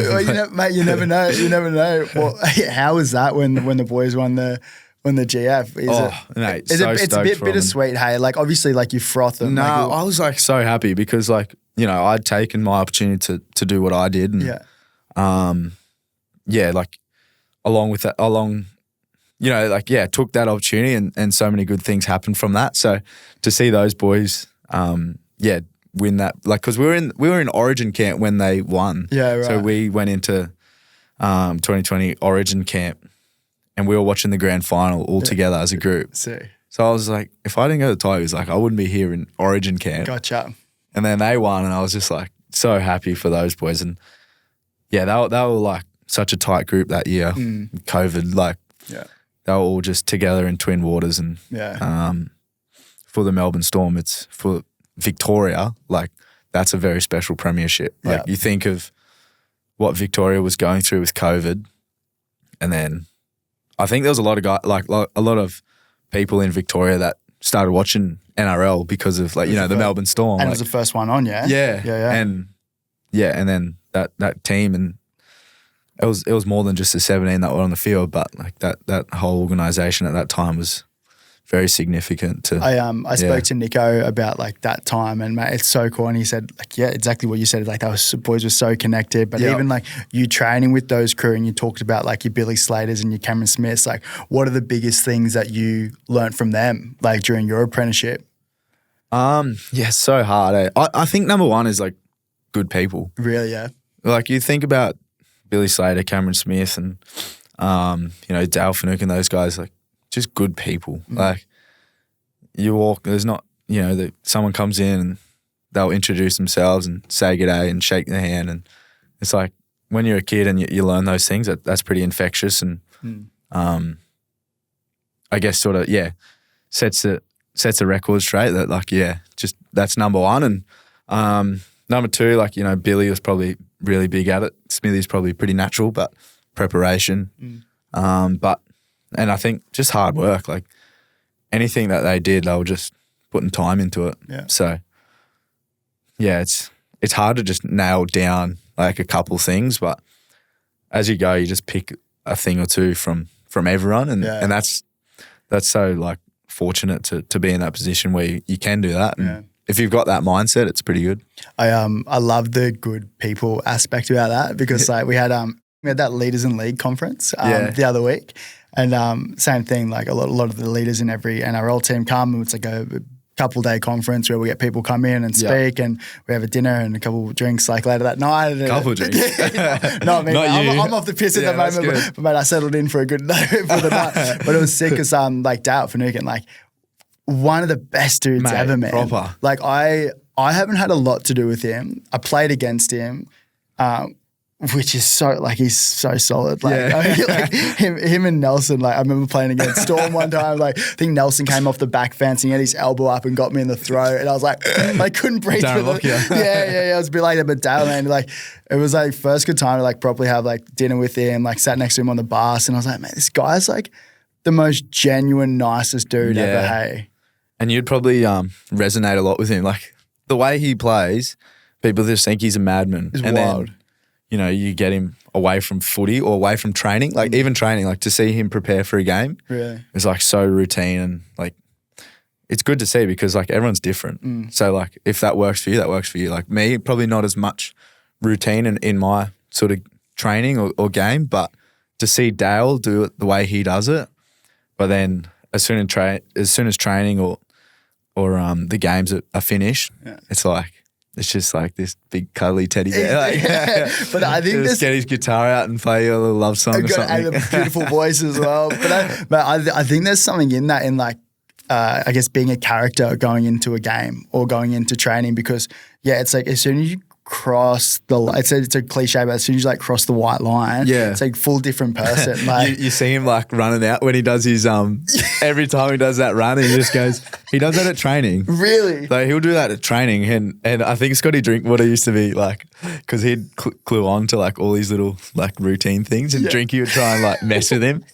Mate, you never know. You never know. Well, how was that when the boys won the GF? It's a bit bittersweet, hey? Like obviously like you froth them. No, I was like so happy because like, you know, I'd taken my opportunity to do what I did, and like along with that, took that opportunity and so many good things happened from that. So to see those boys, win that, like, because we were in Origin camp when they won. Yeah, right. So we went into 2020 Origin camp, and we were watching the grand final all together as a group. So I was like, if I didn't go to the Tigers, like I wouldn't be here in Origin camp. Gotcha. And then they won, and I was just like so happy for those boys. And they were like such a tight group that year. COVID, like. Yeah. They were all just together in Twin Waters, and for the Melbourne Storm, it's for Victoria. Like that's a very special premiership. Like you think of what Victoria was going through with COVID, and then I think there was a lot of a lot of people in Victoria that started watching NRL because of the Melbourne Storm. And it was the first one on, yeah, and then that team and. It was more than just the 17 that were on the field, but like that whole organisation at that time was very significant to. I spoke to Nico about like that time, and mate, it's so cool. And he said like, yeah, exactly what you said. Like those boys were so connected, but even like you training with those crew, and you talked about like your Billy Slaters and your Cameron Smiths. Like, what are the biggest things that you learnt from them, like during your apprenticeship? So hard. Eh? I think number one is like good people. Really, yeah. Like you think about Billy Slater, Cameron Smith, and Dale Finucane and those guys, like just good people. Like you walk, there's not someone comes in and they'll introduce themselves and say g'day and shake their hand, and it's like when you're a kid and you learn those things, that's pretty infectious and I guess sort of, sets the record straight that like, just that's number one. And number two, like, Billy was probably really big at it. Smithy's probably pretty natural, but preparation. And I think just hard work, like anything that they did, they were just putting time into it. Yeah. So it's hard to just nail down like a couple things, but as you go, you just pick a thing or two from everyone, and that's so like fortunate to be in that position where you can do that. And if you've got that mindset, it's pretty good. I love the good people aspect about that because like we had that Leaders in League conference the other week, and same thing, like a lot of the leaders in every NRL team come, and it's like a couple day conference where we get people come in and speak, and we have a dinner and a couple of drinks like later that night. Couple of drinks. Not me. Not mate. you. I'm off the piss at the moment, but mate, I settled in for a good night for the night. But it was sick as like Dale Finucane, like one of the best dudes ever, man. Proper. Like I haven't had a lot to do with him. I played against him. Which is so, like, he's so solid. Like, I mean, like him and Nelson, like, I remember playing against Storm one time. Like, I think Nelson came off the back fence and he had his elbow up and got me in the throat. And I was like, I couldn't breathe. Yeah. It was a bit like that. But Dale, man, like, it was like first good time to like properly have like dinner with him, like sat next to him on the bus. And I was like, man, this guy's like the most genuine, nicest dude ever, hey. And you'd probably resonate a lot with him. Like, the way he plays, people just think he's a madman. It's wild. Then, you get him away from footy or away from training, like even training, like to see him prepare for a game is like so routine, and like it's good to see because like everyone's different. So like if that works for you, that works for you. Like me, probably not as much routine in my sort of training or game, but to see Dale do it the way he does it, but then as soon as training or the games are finished, it's just like this big cuddly teddy bear. Like, but I think just get his guitar out and play a little love song or something. And a beautiful voice as well. But I think there's something in that, in like, I guess being a character going into a game or going into training, because it's like as soon as you cross the, it's a cliche, but as soon as you like cross the white line, it's like full different person. Like you see him like running out when he does his every time he does that run, he just goes. He does that at training. Really? Like he'll do that at training, and I think Scotty Drinkwater used to be like, because he'd clue on to like all these little like routine things, and Drinky would try and like mess with him,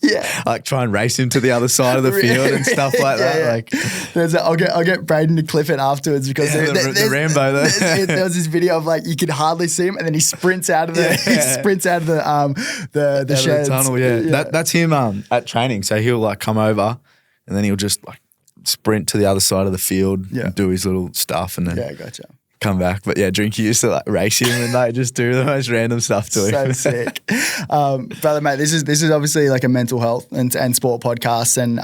like try and race him to the other side of the field and stuff like that. Like, I'll get Braden to clip it afterwards because the Rambo there was this video of like you could hardly see him, and then he sprints out of the the sheds. The tunnel. That's him at training. So he'll like come over, and then he'll just like sprint to the other side of the field and do his little stuff, and then come back. But Drinky used to like race him and like just do the most random stuff to him. So sick. Brother, mate, this is obviously like a mental health and sport podcast, and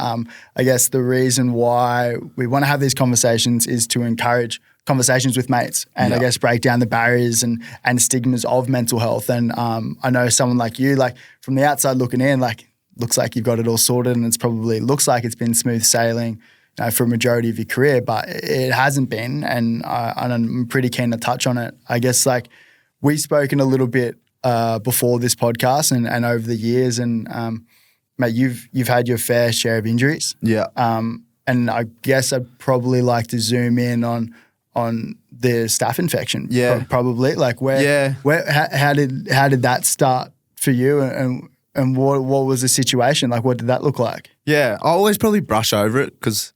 I guess the reason why we want to have these conversations is to encourage conversations with mates and I guess break down the barriers and stigmas of mental health. And I know someone like you, like from the outside looking in, like looks like you've got it all sorted, and it's probably looks like it's been smooth sailing for a majority of your career, but it hasn't been, and I'm pretty keen to touch on it. I guess like we've spoken a little bit before this podcast and over the years, and mate, you've had your fair share of injuries. And I guess I'd probably like to zoom in on the staph infection. Probably like how did that start for you, and what was the situation like? What did that look like? I always probably brush over it because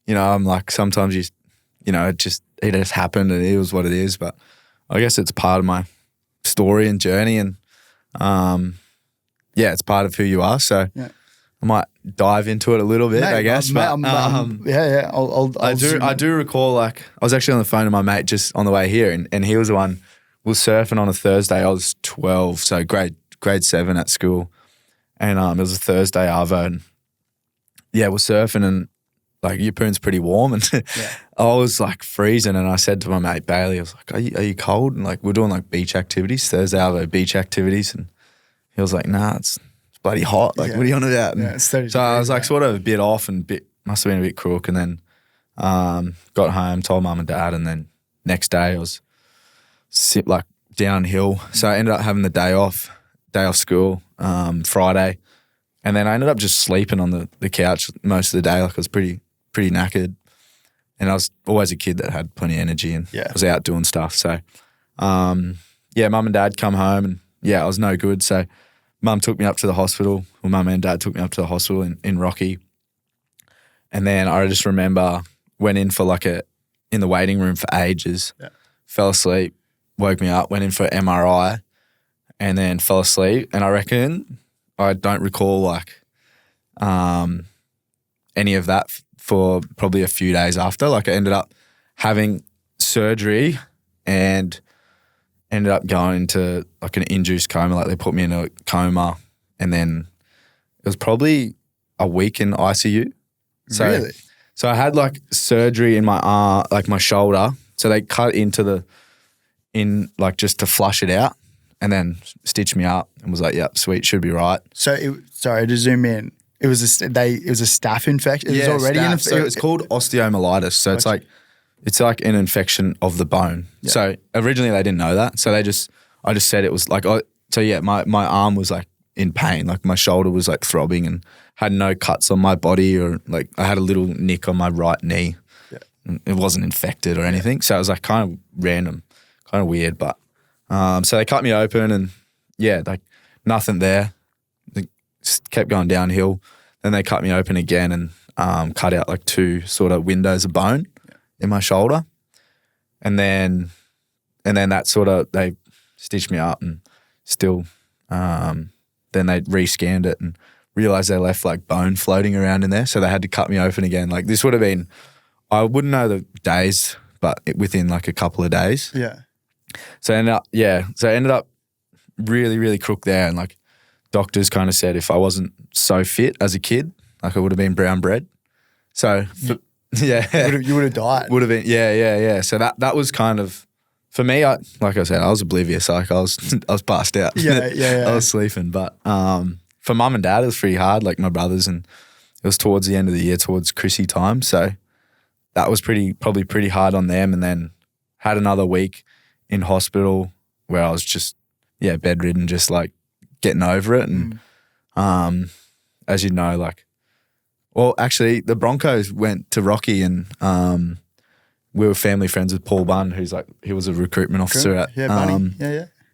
I'm like sometimes it just happened and it was what it is. But I guess it's part of my story and journey, and it's part of who you are. So I might dive into it a little bit, I guess. I do recall, like, I was actually on the phone to my mate just on the way here, and he was the one. We were surfing on a Thursday. I was 12, so grade 7 at school, and it was a Thursday arvo, and we're surfing, and like Yeppoon's pretty warm, and I was like freezing, and I said to my mate Bailey, I was like, "Are you cold?" And like we're doing like beach activities, Thursday arvo beach activities, and he was like, "Nah, it's bloody hot. Like, what are you on about?" So I was like sort of a bit off and must have been a bit crook. And then got home, told mum and dad, and then next day I was downhill. So I ended up having the day off school, Friday. And then I ended up just sleeping on the couch most of the day. Like I was pretty knackered. And I was always a kid that had plenty of energy and was out doing stuff. So, mum and dad come home and I was no good. So mum took me up to the hospital. Well, mum and dad took me up to the hospital in Rocky. And then I just remember went in for in the waiting room for ages, fell asleep, woke me up, went in for MRI and then fell asleep. And I reckon I don't recall any of that for probably a few days after. Like I ended up having surgery and ended up going into like an induced coma. Like they put me in a coma and then it was probably a week in ICU. So, really? So I had like surgery in my arm, like my shoulder. So they cut into just to flush it out and then stitched me up and was like, yep, sweet, should be right. So sorry to zoom in. It was a staph infection. It was already staph. So it's called osteomyelitis. So it's like an infection of the bone. Yeah. So originally they didn't know that. So I just said it was like, my arm was like in pain. Like my shoulder was like throbbing and had no cuts on my body or like I had a little nick on my right knee. Yeah. It wasn't infected or anything. Yeah. So it was like kind of random, kind of weird. But so they cut me open and like nothing there. Just kept going downhill. Then they cut me open again and cut out like 2 sort of windows of bone in my shoulder. And then that sort of, they stitched me up and still, then they re-scanned it and realized they left like bone floating around in there. So they had to cut me open again. Like this would have been, I wouldn't know the days, but within like a couple of days. Yeah. So I ended up really, really crook there and like, doctors kind of said if I wasn't so fit as a kid, like I would have been brown bread. So, you would have died. Would have been, yeah. So that was kind of, for me, like I said, I was oblivious. Like I was passed out. Yeah. I was sleeping. But for mum and dad, it was pretty hard, like my brothers, and it was towards the end of the year, towards Chrissy time. So that was probably pretty hard on them. And then had another week in hospital where I was just, bedridden, just like, getting over it. And as you know, actually the Broncos went to Rocky and we were family friends with Paul Bunn, who's like, he was a recruitment officer at Bunny.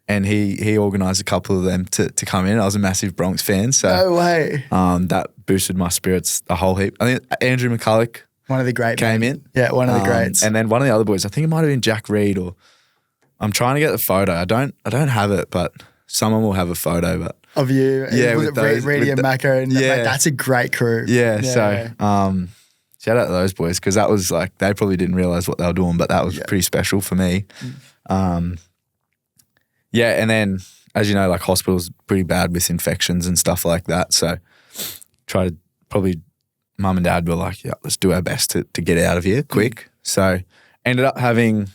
And he organised a couple of them to come in. I was a massive Bronx fan. So no way. That boosted my spirits a whole heap. I think Andrew McCulloch, one of the great came in. Yeah, one of the greats. And then one of the other boys, I think it might have been Jack Reed, or I'm trying to get the photo. I don't have it, but someone will have a photo, but of you, with those, Reedy and Mako, and mate, that's a great crew. Yeah. So shout out to those boys because that was like they probably didn't realize what they were doing, but that was pretty special for me. And then as you know, like hospitals pretty bad with infections and stuff like that. So mum and dad were like, let's do our best to get out of here quick. So ended up having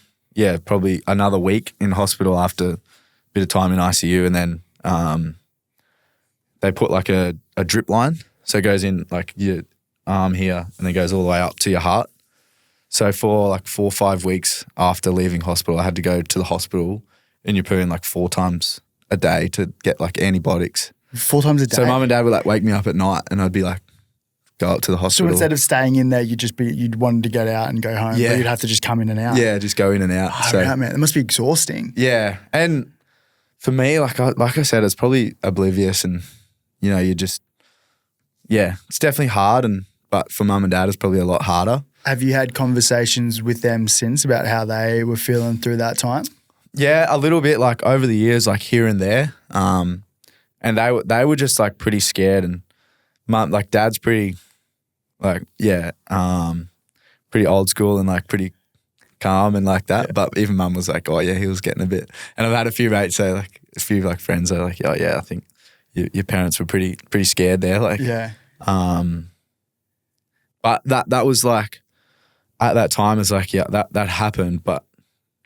probably another week in hospital after bit of time in ICU, and then they put like a drip line. So it goes in like your arm here and then goes all the way up to your heart. So for like 4 or 5 weeks after leaving hospital, I had to go to the hospital in Yeppoon like 4 times a day to get like antibiotics. 4 times a day? So mum and dad would like wake me up at night and I'd be like, go up to the hospital. So instead of staying in there, you'd wanted to get out and go home. Yeah. Or you'd have to just come in and out. Yeah, just go in and out. Man, it must be exhausting. Yeah. And for me, like I said, it's probably oblivious and, you just, it's definitely hard. But for mum and dad, it's probably a lot harder. Have you had conversations with them since about how they were feeling through that time? Yeah, a little bit, like over the years, like here and there. And they were just like pretty scared, and mum, like dad's pretty, like, pretty old school and like pretty calm and like that. Yeah. But even mum was like, oh yeah, he was getting a bit. And I've had a few mates say, like a few like friends are like, oh yeah, I think your parents were pretty scared there. Like, but that was like, at that time it's like, that happened. But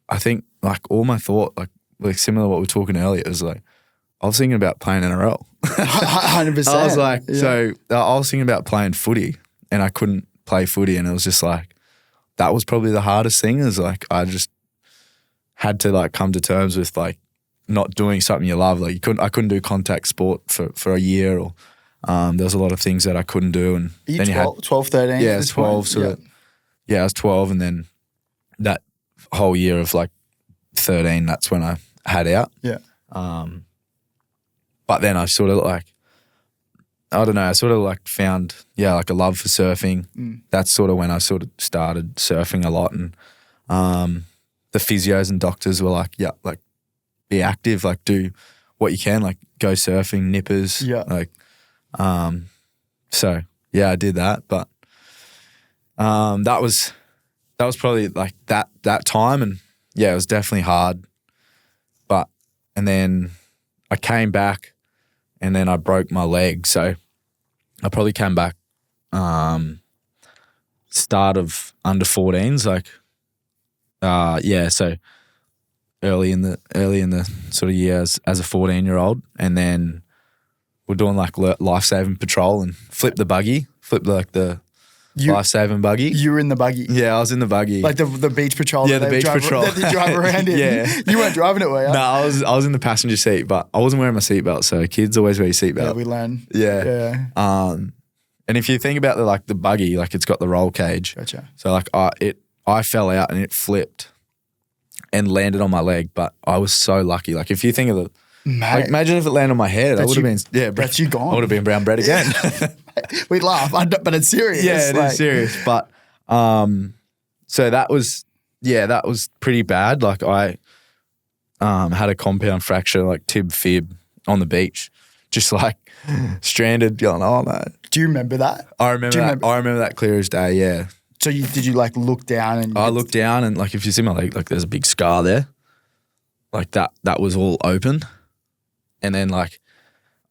I think like all my thought, like similar to what we were talking earlier, it was like, I was thinking about playing NRL. 100%. I was like, so I was thinking about playing footy and I couldn't play footy, and it was just like, that was probably the hardest thing, is like I just had to like come to terms with like, not doing something you love. Like I couldn't do contact sport for a year, or there was a lot of things that I couldn't do. And you then 12, 13? Yeah, I was 12. I was 12, and then that whole year of like 13, that's when I had out. Yeah. But then I sort of like, I don't know, I sort of like found, like a love for surfing. That's sort of when I sort of started surfing a lot. And the physios and doctors were like, like be active, like do what you can, like go surfing, nippers. Yeah. Like, so I did that. But that was probably like that time. And it was definitely hard. And then I came back and then I broke my leg. So I probably came back start of under 14s, like so early in the sort of years as a 14-year-old, and then we're doing like life-saving patrol and flipped the life-saving buggy. You were in the buggy? Yeah, I was in the buggy. Like the beach patrol? Yeah, the beach patrol. That they drive around in? Yeah. You weren't driving it, were you? No, I was in the passenger seat, but I wasn't wearing my seatbelt, so kids always wear your seatbelt. Yeah, we learn. Yeah. And if you think about the buggy, like it's got the roll cage. Gotcha. So like I fell out and it flipped and landed on my leg, but I was so lucky. Like if you think of imagine if it landed on my head, I would have been that's you gone. I would have been brown bread again. We'd laugh, but it's serious. Yeah, it is serious. But so that was pretty bad. Like I had a compound fracture, like tib fib, on the beach, just like stranded, going, oh no. Do you remember that? I remember that. I remember that clear as day. Yeah. So did you like look down and? I looked down and like if you see my leg, like there's a big scar there, like that was all open, and then like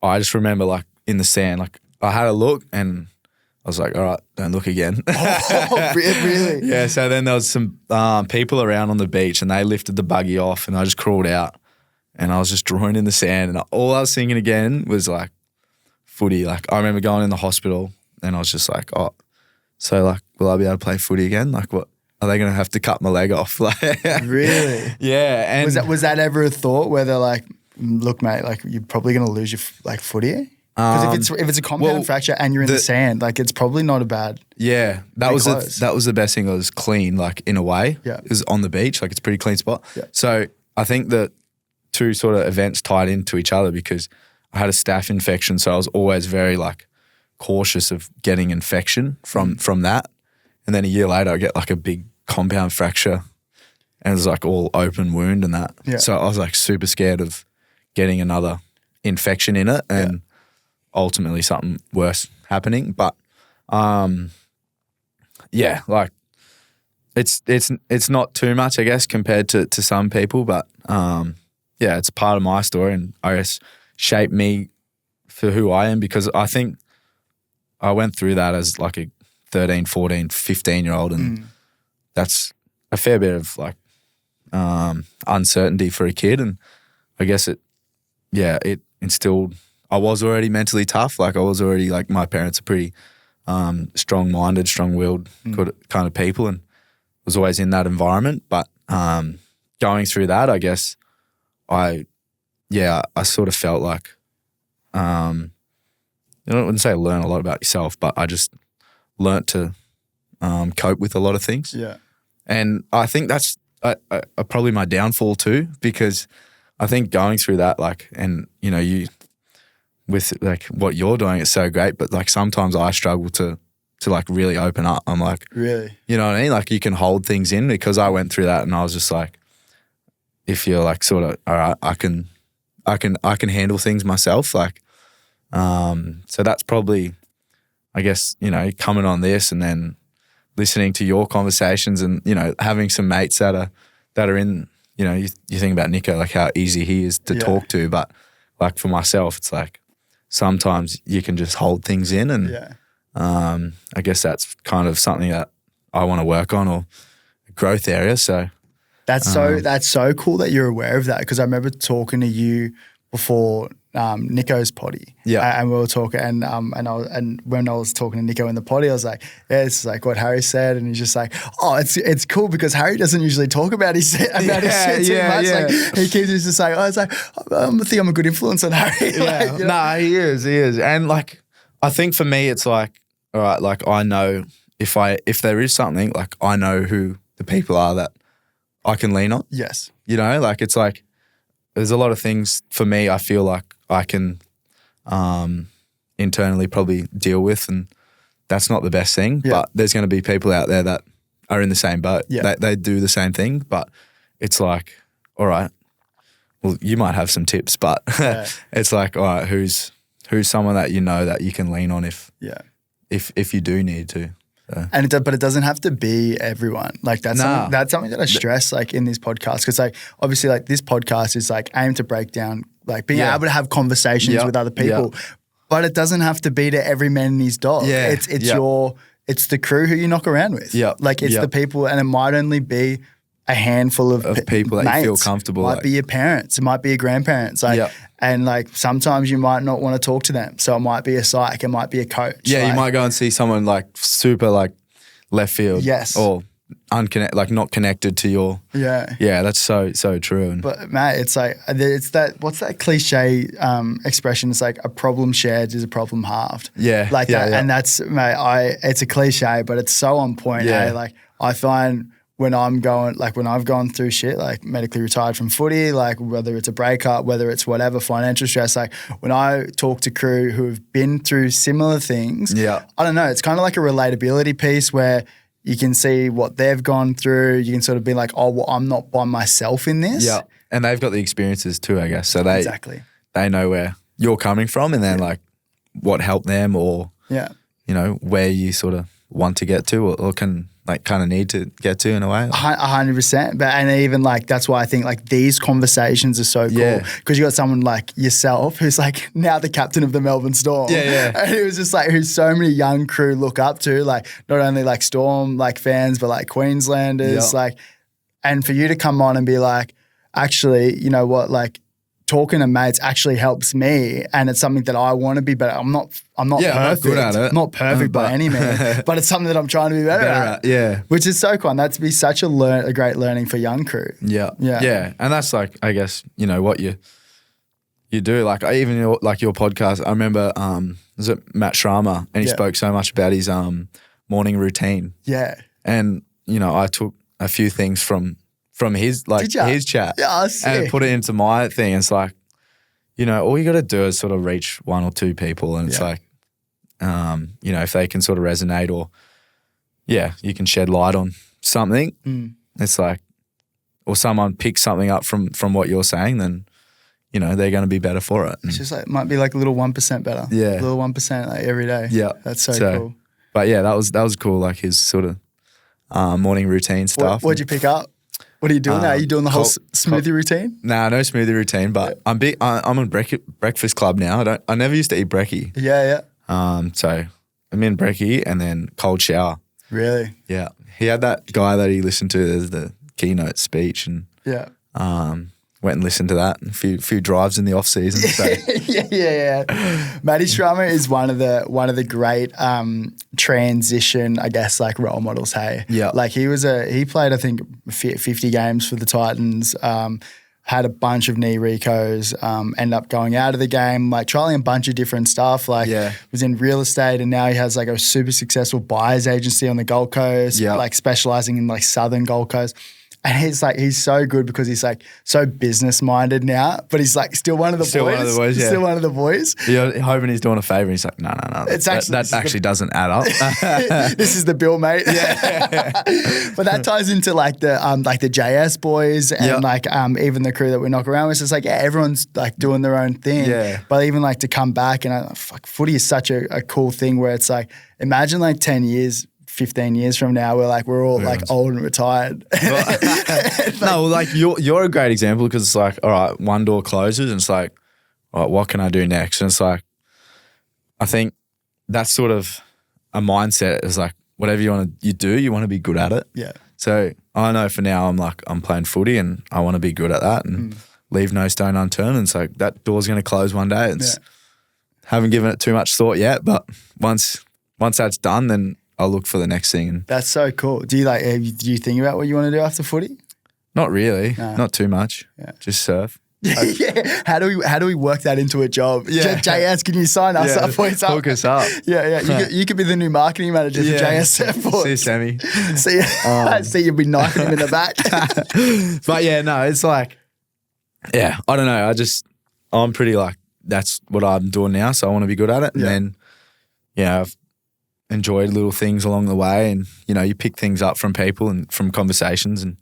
I just remember like in the sand, like I had a look and I was like, all right, don't look again. Oh, really? Yeah. So then there was some people around on the beach and they lifted the buggy off and I just crawled out and I was just drawing in the sand and all I was thinking again was like footy. Like I remember going in the hospital and I was just like, oh, so like, will I be able to play footy again? Like what? Are they going to have to cut my leg off? Like, really? Yeah. And was that ever a thought where they're like, look, mate, like you're probably going to lose your footy? Because if it's a compound fracture and you're in the sand, like it's probably not a bad. Yeah, that was the best thing. It was clean, like in a way. Yeah, it was on the beach, like it's a pretty clean spot. Yeah. So I think that two sort of events tied into each other because I had a staph infection, so I was always very like cautious of getting infection from that. And then a year later, I get like a big compound fracture, and it was like all open wound and that. Yeah. So I was like super scared of getting another infection in it and. Ultimately something worse happening, but like it's not too much, I guess, compared to some people, but it's part of my story and I guess shaped me for who I am because I think I went through that as like a 13, 14, 15-year-old and that's a fair bit of like uncertainty for a kid, and I guess it instilled. I was already mentally tough. Like I was already like my parents are pretty strong-minded, strong-willed kind of people, and was always in that environment. But going through that, I guess I sort of felt like I wouldn't say learn a lot about yourself, but I just learnt to cope with a lot of things. Yeah, and I think that's probably my downfall too, because I think going through that, like, and you. With like what you're doing, it's so great, but like sometimes I struggle to like really open up. I'm like, really, you know what I mean? Like you can hold things in because I went through that, and I was just like, if you're like sort of all right, I can handle things myself. Like, so that's probably, I guess, coming on this and then listening to your conversations and having some mates that are in, you think about Nico, like how easy he is to talk to, but like for myself, it's like. Sometimes you can just hold things in and I guess that's kind of something that I want to work on or a growth area. So that's so cool that you're aware of that because I remember talking to you before Nico's potty. Yeah. And we were talking, and when I was talking to Nico in the potty, I was like, yeah, this is like what Harry said, and he's just like, oh, it's cool because Harry doesn't usually talk about his shit too much. Like he keeps just saying, I think I'm a good influence on Harry. Yeah. Like, you know? He is, and like I think for me, it's like, all right, like I know if there is something, like I know who the people are that I can lean on. Yes. You know, like it's like there's a lot of things for me I feel like I can internally probably deal with, and that's not the best thing. Yeah. But there's going to be people out there that are in the same boat. Yeah. They do the same thing, but it's like, all right, well, you might have some tips, but it's like, all right, who's someone that you know that you can lean on if you do need to. So. But it doesn't have to be everyone. Like that's something that I stress like in this podcast, because like obviously like this podcast is like aimed to break down like being able to have conversations with other people, but it doesn't have to be to every man and his dog. Yeah. It's the crew who you knock around with. Yeah. Like it's the people, and it might only be a handful of people that mates. you feel comfortable. It might be your parents. It might be your grandparents. Like, and like sometimes you might not want to talk to them. So it might be a psych. It might be a coach. Yeah, like, you might go and see someone like super like left field. Yes. Or like not connected to your. Yeah. Yeah, that's so true. But Matt, it's like it's that. What's that cliche expression? It's like a problem shared is a problem halved. Yeah. Like that, and that's mate. It's a cliche, but it's so on point. Yeah. Like I find. When I've gone through shit, like medically retired from footy, like whether it's a breakup, whether it's whatever, financial stress, like when I talk to crew who have been through similar things, I don't know, it's kind of like a relatability piece where you can see what they've gone through. You can sort of be like, oh, well, I'm not by myself in this. Yeah. And they've got the experiences too, I guess. So they know where you're coming from, and then like what helped them, or, you know, where you sort of want to get to or can like kind of need to get to in a way. 100%. But and even like that's why I think like these conversations are so cool, because you got someone like yourself who's like now the captain of the Melbourne Storm. And it was just like who so many young crew look up to, like not only like Storm like fans, but like Queenslanders, like, and for you to come on and be like, actually, you know what, like talking to mates actually helps me, and it's something that I want to be better. I'm not perfect. I'm not good at it. I'm not perfect by any means, but it's something that I'm trying to be better at. Yeah. Which is so cool. And that's be such a great learning for young crew. Yeah. And that's like, I guess, you know, what you do. Like even your podcast, I remember, was it Matt Sharma, and he spoke so much about his morning routine. Yeah. And, you know, I took a few things from his his chat and put it into my thing. It's like, you know, all you got to do is sort of reach one or two people, and it's like, you know, if they can sort of resonate, or you can shed light on something. It's like, or someone picks something up from what you're saying, then, you know, they're going to be better for it. It's just like, might be like a little 1% better. Yeah. A little 1% like every day. Yeah. That's so cool. But yeah, that was cool. Like his sort of morning routine stuff. What'd you pick up? What are you doing now? Are you doing the whole smoothie routine? Nah, no smoothie routine, but I'm on breakfast club now. I never used to eat brekkie. Yeah. So I'm in brekkie and then cold shower. Really? Yeah. He had that guy that he listened to as the keynote speech, and went and listened to that, and a few drives in the off season. So. yeah. Matty Sharma is one of the great transition, I guess, like role models. Hey, yeah. Like he played I think 50 games for the Titans. Had a bunch of knee recos. Ended up going out of the game, like trialing a bunch of different stuff. Like was in real estate, and now he has like a super successful buyers agency on the Gold Coast. Like specializing in like Southern Gold Coast. And he's so good because he's like so business minded now, but he's like still one of the boys. Still one of the boys. You're hoping he's doing a favor. He's like, no. That actually doesn't add up. This is the bill, mate. Yeah. But that ties into like the JS boys and like even the crew that we knock around with. It's like everyone's like doing their own thing. Yeah. But even like to come back and footy is such a cool thing where it's like imagine like 10 years. 15 years from now, we're all like old and retired. No, like you're a great example, because it's like, all right, one door closes and it's like, all right, what can I do next? And it's like, I think that's sort of a mindset is like, whatever you want to be good at it. Yeah. So I know for now I'm playing footy and I want to be good at that, and leave no stone unturned. And it's like that door's going to close one day. Haven't given it too much thought yet, but once that's done, then I'll look for the next thing. And that's so cool. Do you think about what you want to do after footy? Not really, not too much. Yeah. Just surf. Yeah. How do we work that into a job? Yeah. JS, can you sign us up? Hook us up. Yeah. You could be the new marketing manager for JS Surfboards. See you, Sammy. See you'll be knifing him in the back. But yeah, no, it's like, I don't know. I'm pretty like, that's what I'm doing now, so I want to be good at it. And then, I've enjoyed little things along the way, and you pick things up from people and from conversations, and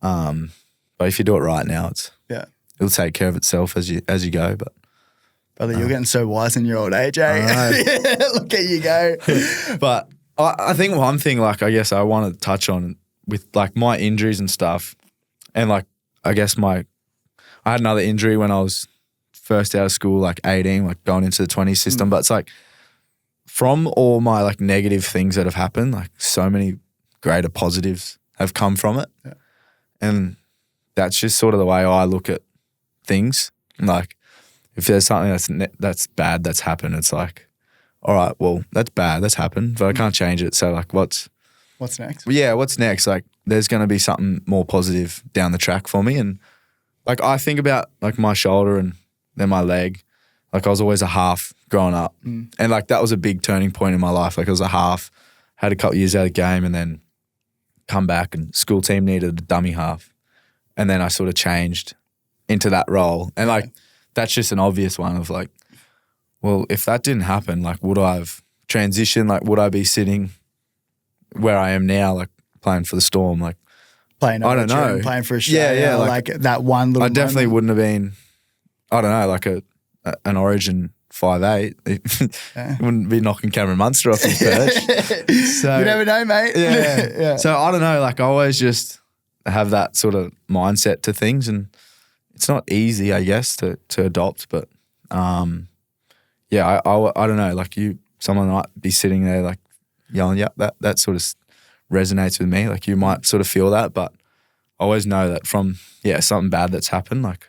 but if you do it right now, it'll take care of itself as you go. But brother, you're getting so wise in your old age, eh? Look at you go. But I think one thing, like I guess I want to touch on with like my injuries and stuff, and like I guess I had another injury when I was first out of school, like 18, like going into the 20 system. But it's like from all my like negative things that have happened, like so many greater positives have come from it. Yeah. And that's just sort of the way I look at things. Like if there's something that's bad that's happened, it's like, all right, well, that's bad, that's happened, but I can't change it. So like what's next? Yeah, what's next? Like there's going to be something more positive down the track for me. And like I think about like my shoulder and then my leg. Like I was always a half growing up. And like that was a big turning point in my life. Like I was a half, had a couple years out of the game, and then come back and school team needed a dummy half. And then I sort of changed into that role. And like that's just an obvious one of like, well, if that didn't happen, like would I have transitioned? Like would I be sitting where I am now, like playing for the Storm? Like playing, I don't know, playing for Australia. Yeah, like that one little. I definitely wouldn't have been. I don't know, like an Origin 5'8", wouldn't be knocking Cameron Munster off his perch. So you never know, mate. Yeah. So I don't know, like I always just have that sort of mindset to things, and it's not easy, I guess, to adopt. But I don't know, like someone might be sitting there like yelling, that sort of resonates with me. Like you might sort of feel that, but I always know that from something bad that's happened, like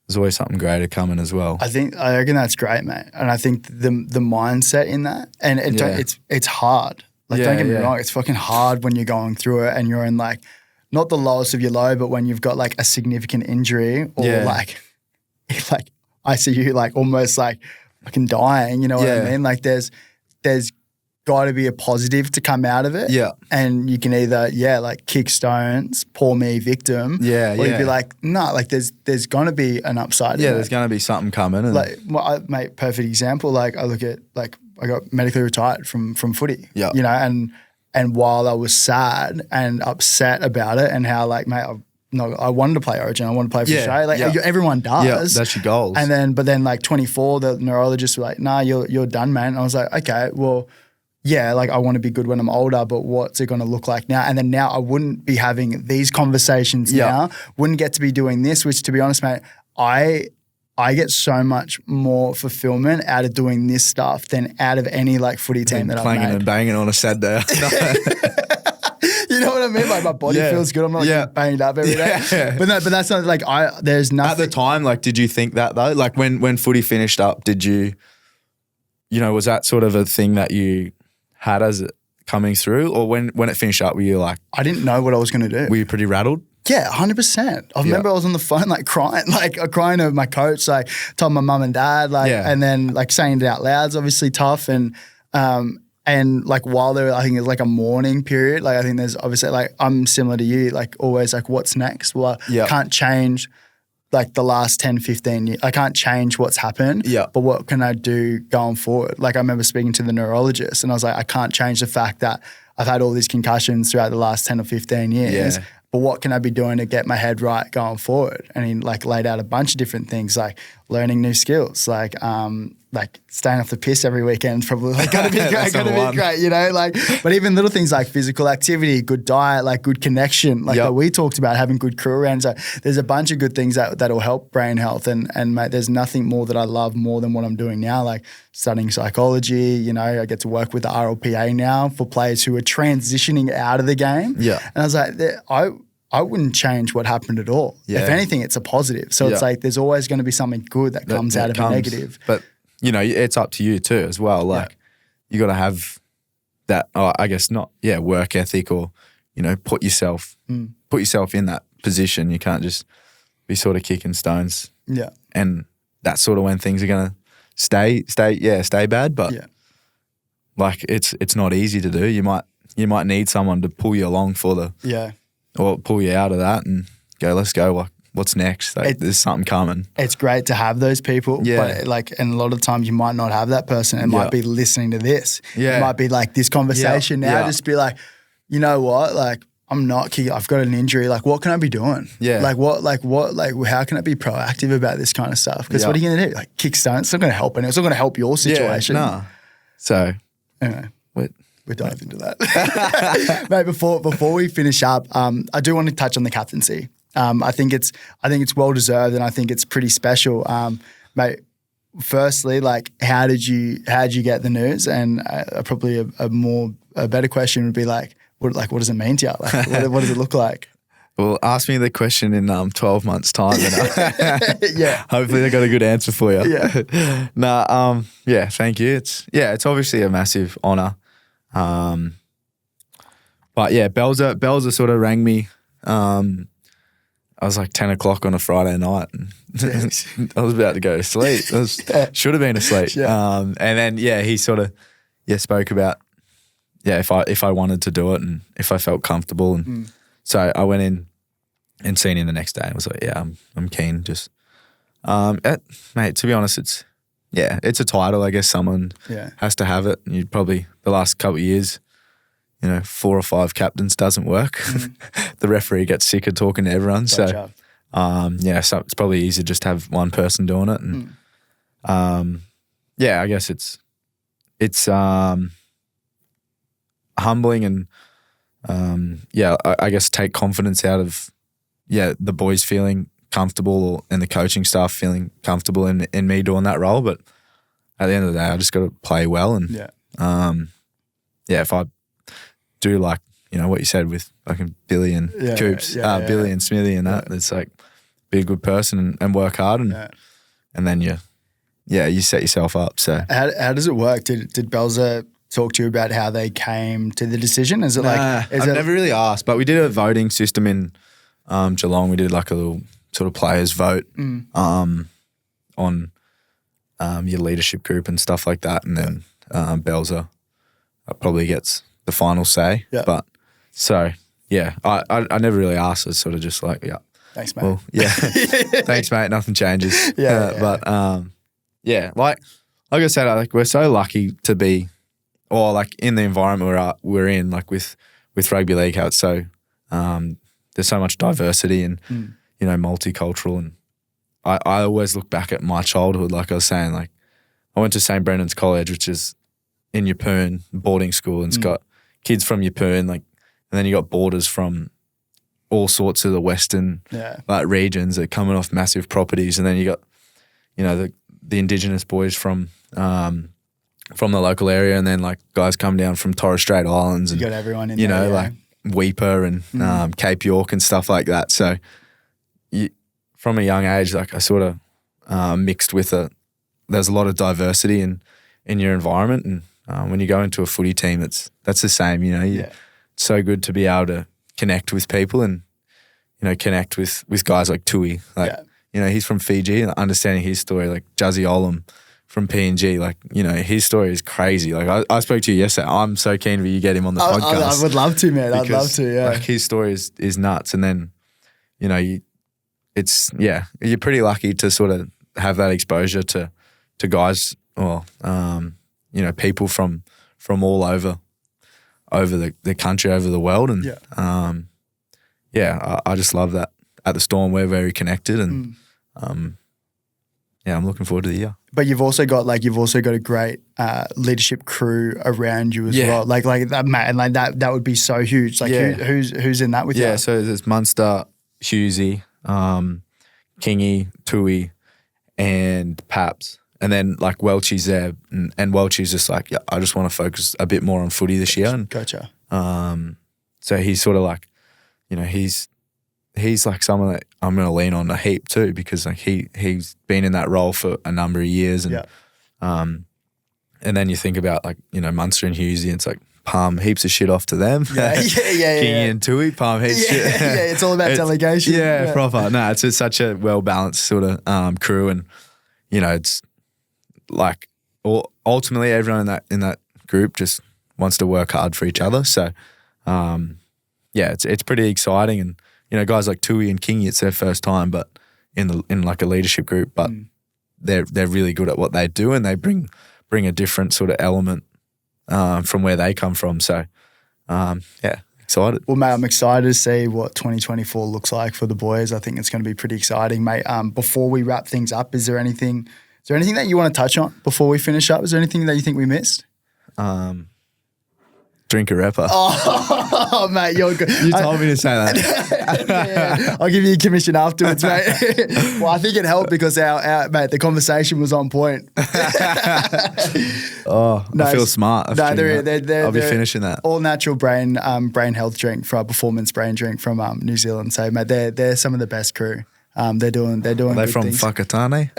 there's always something greater coming as well. I reckon that's great, mate. And I think the mindset in that, and it's hard. Like don't get me wrong, it's fucking hard when you're going through it and you're in like not the lowest of your low, but when you've got like a significant injury or like ICU, like almost like fucking dying. You know what I mean? Like there's got to be a positive to come out of it. Yeah. And you can either, like kick stones, poor me victim. Yeah. Or you'd be like, no, like there's going to be an upside. Yeah, there's going to be something coming. And like, mate, perfect example. Like I look at, like I got medically retired from footy. Yeah. You know, and while I was sad and upset about it and how like, mate, I wanted to play Origin. I wanted to play for Australia. Like everyone does. Yeah, that's your goals. But then like 24, the neurologist was like, nah, you're done, man. And I was like, okay, well, yeah, like I want to be good when I'm older, but what's it going to look like now? And then now I wouldn't be having these conversations now, wouldn't get to be doing this, which to be honest, mate, I get so much more fulfillment out of doing this stuff than out of any like footy team that I've made. Clanging and banging on a sad day. You know what I mean? Like my body feels good. I'm not like banged up every day. Yeah. But that's not like there's nothing. At the time, like did you think that though? Like when footy finished up, did you was that sort of a thing that you had as it coming through, or when it finished up, were you like, I didn't know what I was going to do. Were you pretty rattled? Yeah, 100%. I remember I was on the phone like crying, crying over my coach, like told my mum and dad, and then like saying it out loud is obviously tough, and like while there, I think it's like a mourning period. Like I think there's obviously like I'm similar to you, like always like what's next? Well, I can't change like the last 10, 15 years. I can't change what's happened, but what can I do going forward? Like I remember speaking to the neurologist and I was like, I can't change the fact that I've had all these concussions throughout the last 10 or 15 years, but what can I be doing to get my head right going forward? And he like laid out a bunch of different things, like learning new skills, like staying off the piss every weekend, probably like gotta be great, you know, like, but even little things like physical activity, good diet, like good connection, like that we talked about, having good crew around. So there's a bunch of good things that'll help brain health. And mate, there's nothing more that I love more than what I'm doing now, like studying psychology, you know, I get to work with the RLPA now for players who are transitioning out of the game. Yeah. And I was like, I wouldn't change what happened at all. Yeah. If anything, it's a positive. So it's like there's always going to be something good that comes out of a negative. But, you know, it's up to you too as well. Like you got to have that, I guess not, work ethic or, you know, put yourself in that position. You can't just be sort of kicking stones. Yeah. And that's sort of when things are going to stay bad. But like it's not easy to do. You might need someone to pull you along or pull you out of that and go, let's go. What's next? Like, there's something coming. It's great to have those people. Yeah. But and a lot of times you might not have that person. It might be listening to this. Yeah. It might be like this conversation now. Just be like, you know what? Like, I'm not kicking. I've got an injury. Like, what can I be doing? Yeah. Like, how can I be proactive about this kind of stuff? Because what are you going to do? Like, kick stones? It's not going to help anyone. It's not going to help your situation. Yeah, nah. So, anyway. We dive into that. Mate, before we finish up, I do want to touch on the captaincy. I think it's well deserved and I think it's pretty special. Mate, firstly, like how did you get the news? And probably a better question would be like what does it mean to you? Like what does it look like? Well, ask me the question in 12 months' time and yeah. Hopefully I got a good answer for you. Yeah. Thank you. It's obviously a massive honour. But yeah, Belzer sort of rang me. I was like 10 o'clock on a Friday night and I was about to go to sleep. Should have been asleep. Yeah. And then, he sort of, spoke about, if I wanted to do it and if I felt comfortable. And so I went in and seen him the next day and was like, I'm keen. Just, mate, to be honest, it's a title. I guess someone has to have it. And you'd probably, the last couple of years, 4 or 5 captains doesn't work. The referee gets sick of talking to everyone. Gotcha. So, so it's probably easier just to have one person doing it. And, I guess it's humbling and, I guess take confidence out of, the boys feeling comfortable and the coaching staff feeling comfortable in me doing that role. But at the end of the day, I just got to play well. And, if I do like, what you said with fucking Billy and Coops, Billy and Smithy and that, it's like be a good person and work hard and then you set yourself up. So how does it work? Did Belzer talk to you about how they came to the decision? Is it I've never really asked, but we did a voting system in Geelong. We did like a little sort of players vote on your leadership group and stuff like that, and then Belzer probably gets the final say. Yeah. But so I never really asked. It's sort of just like thanks, mate. Well, thanks, mate. Nothing changes. But like I said, we're so lucky to be, or like in the environment we're in, like with rugby league, how it's so there's so much diversity and multicultural, and I always look back at my childhood, like I was saying, like I went to St. Brendan's College, which is in Yeppoon, boarding school, and it's got kids from Yeppoon, like, and then you got boarders from all sorts of the western like regions that are coming off massive properties, and then you got the Indigenous boys from the local area, and then like guys come down from Torres Strait Islands, and you got everyone in like Weipa and Cape York and stuff like that. So from a young age, like I sort of mixed with there's a lot of diversity in your environment, and when you go into a footy team, that's the same. It's so good to be able to connect with people and connect with guys like Tui, like he's from Fiji, and understanding his story, like Juzzy Olam from PNG, like his story is crazy. Like I spoke to you yesterday. I'm so keen for you to get him on the podcast. I would love to, man. I'd love to. Yeah, like his story is nuts, and then you're pretty lucky to sort of have that exposure to guys or people from all over the country, over the world, and I just love that. At the Storm, we're very connected, and I'm looking forward to the year. But you've also got a great leadership crew around you as well. Like that, man, like that would be so huge. Like who's in that with you? Yeah, so there's Munster, Hughesy, Kingy, Tui, and Paps. And then like Welchie's there, and Welchie's just like, I just want to focus a bit more on footy this year. And, gotcha. So he's sort of like, he's he's like someone that I'm going to lean on a heap too, because like he's been in that role for a number of years, and and then you think about like, you know, Munster and Hughesy, and it's like palm heaps of shit off to them. Keegan and Tui palm heaps shit. It's all about delegation. Proper. No, it's such a well balanced sort of crew, and you know, it's like ultimately everyone in that group just wants to work hard for each other. So it's pretty exciting, and you know, guys like Tui and Kingy, it's their first time, but in like a leadership group, but they're really good at what they do, and they bring a different sort of element from where they come from. So excited. Well, mate, I'm excited to see what 2024 looks like for the boys. I think it's going to be pretty exciting, mate. Before we wrap things up, is there anything that you want to touch on before we finish up? Is there anything that you think we missed? Drink a Repper. Oh, mate, you're good. You told me to say that. I'll give you a commission afterwards, mate. Well, I think it helped because our the conversation was on point. I feel smart. I'll be finishing that. All natural brain health drink, for a performance brain drink from New Zealand. So, mate, they're some of the best crew. They're doing. Are they good from things. Whakatane?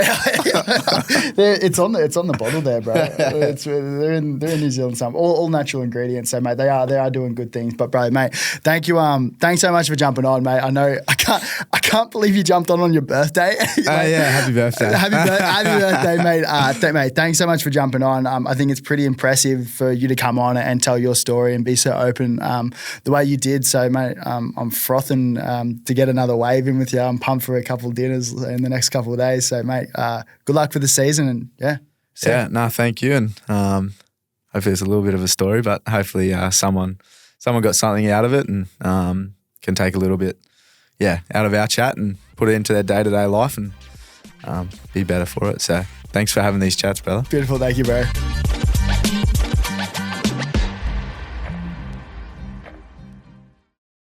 It's on the bottle there, bro. They're in New Zealand. All natural ingredients. So, mate, they are doing good things. But, bro, mate, thank you. Thanks so much for jumping on, mate. I know I can't believe you jumped on your birthday. Happy birthday. Happy birthday, mate. Mate, thanks so much for jumping on. I think it's pretty impressive for you to come on and tell your story and be so open the way you did. So, mate, I'm frothing to get another wave in with you. I'm pumped for a couple of dinners in the next couple of days. So, mate, good luck for the season, and thank you, and hopefully it's a little bit of a story, but hopefully someone got something out of it, and can take a little bit out of our chat and put it into their day-to-day life and be better for it. So thanks for having these chats, brother. Beautiful. Thank you, bro.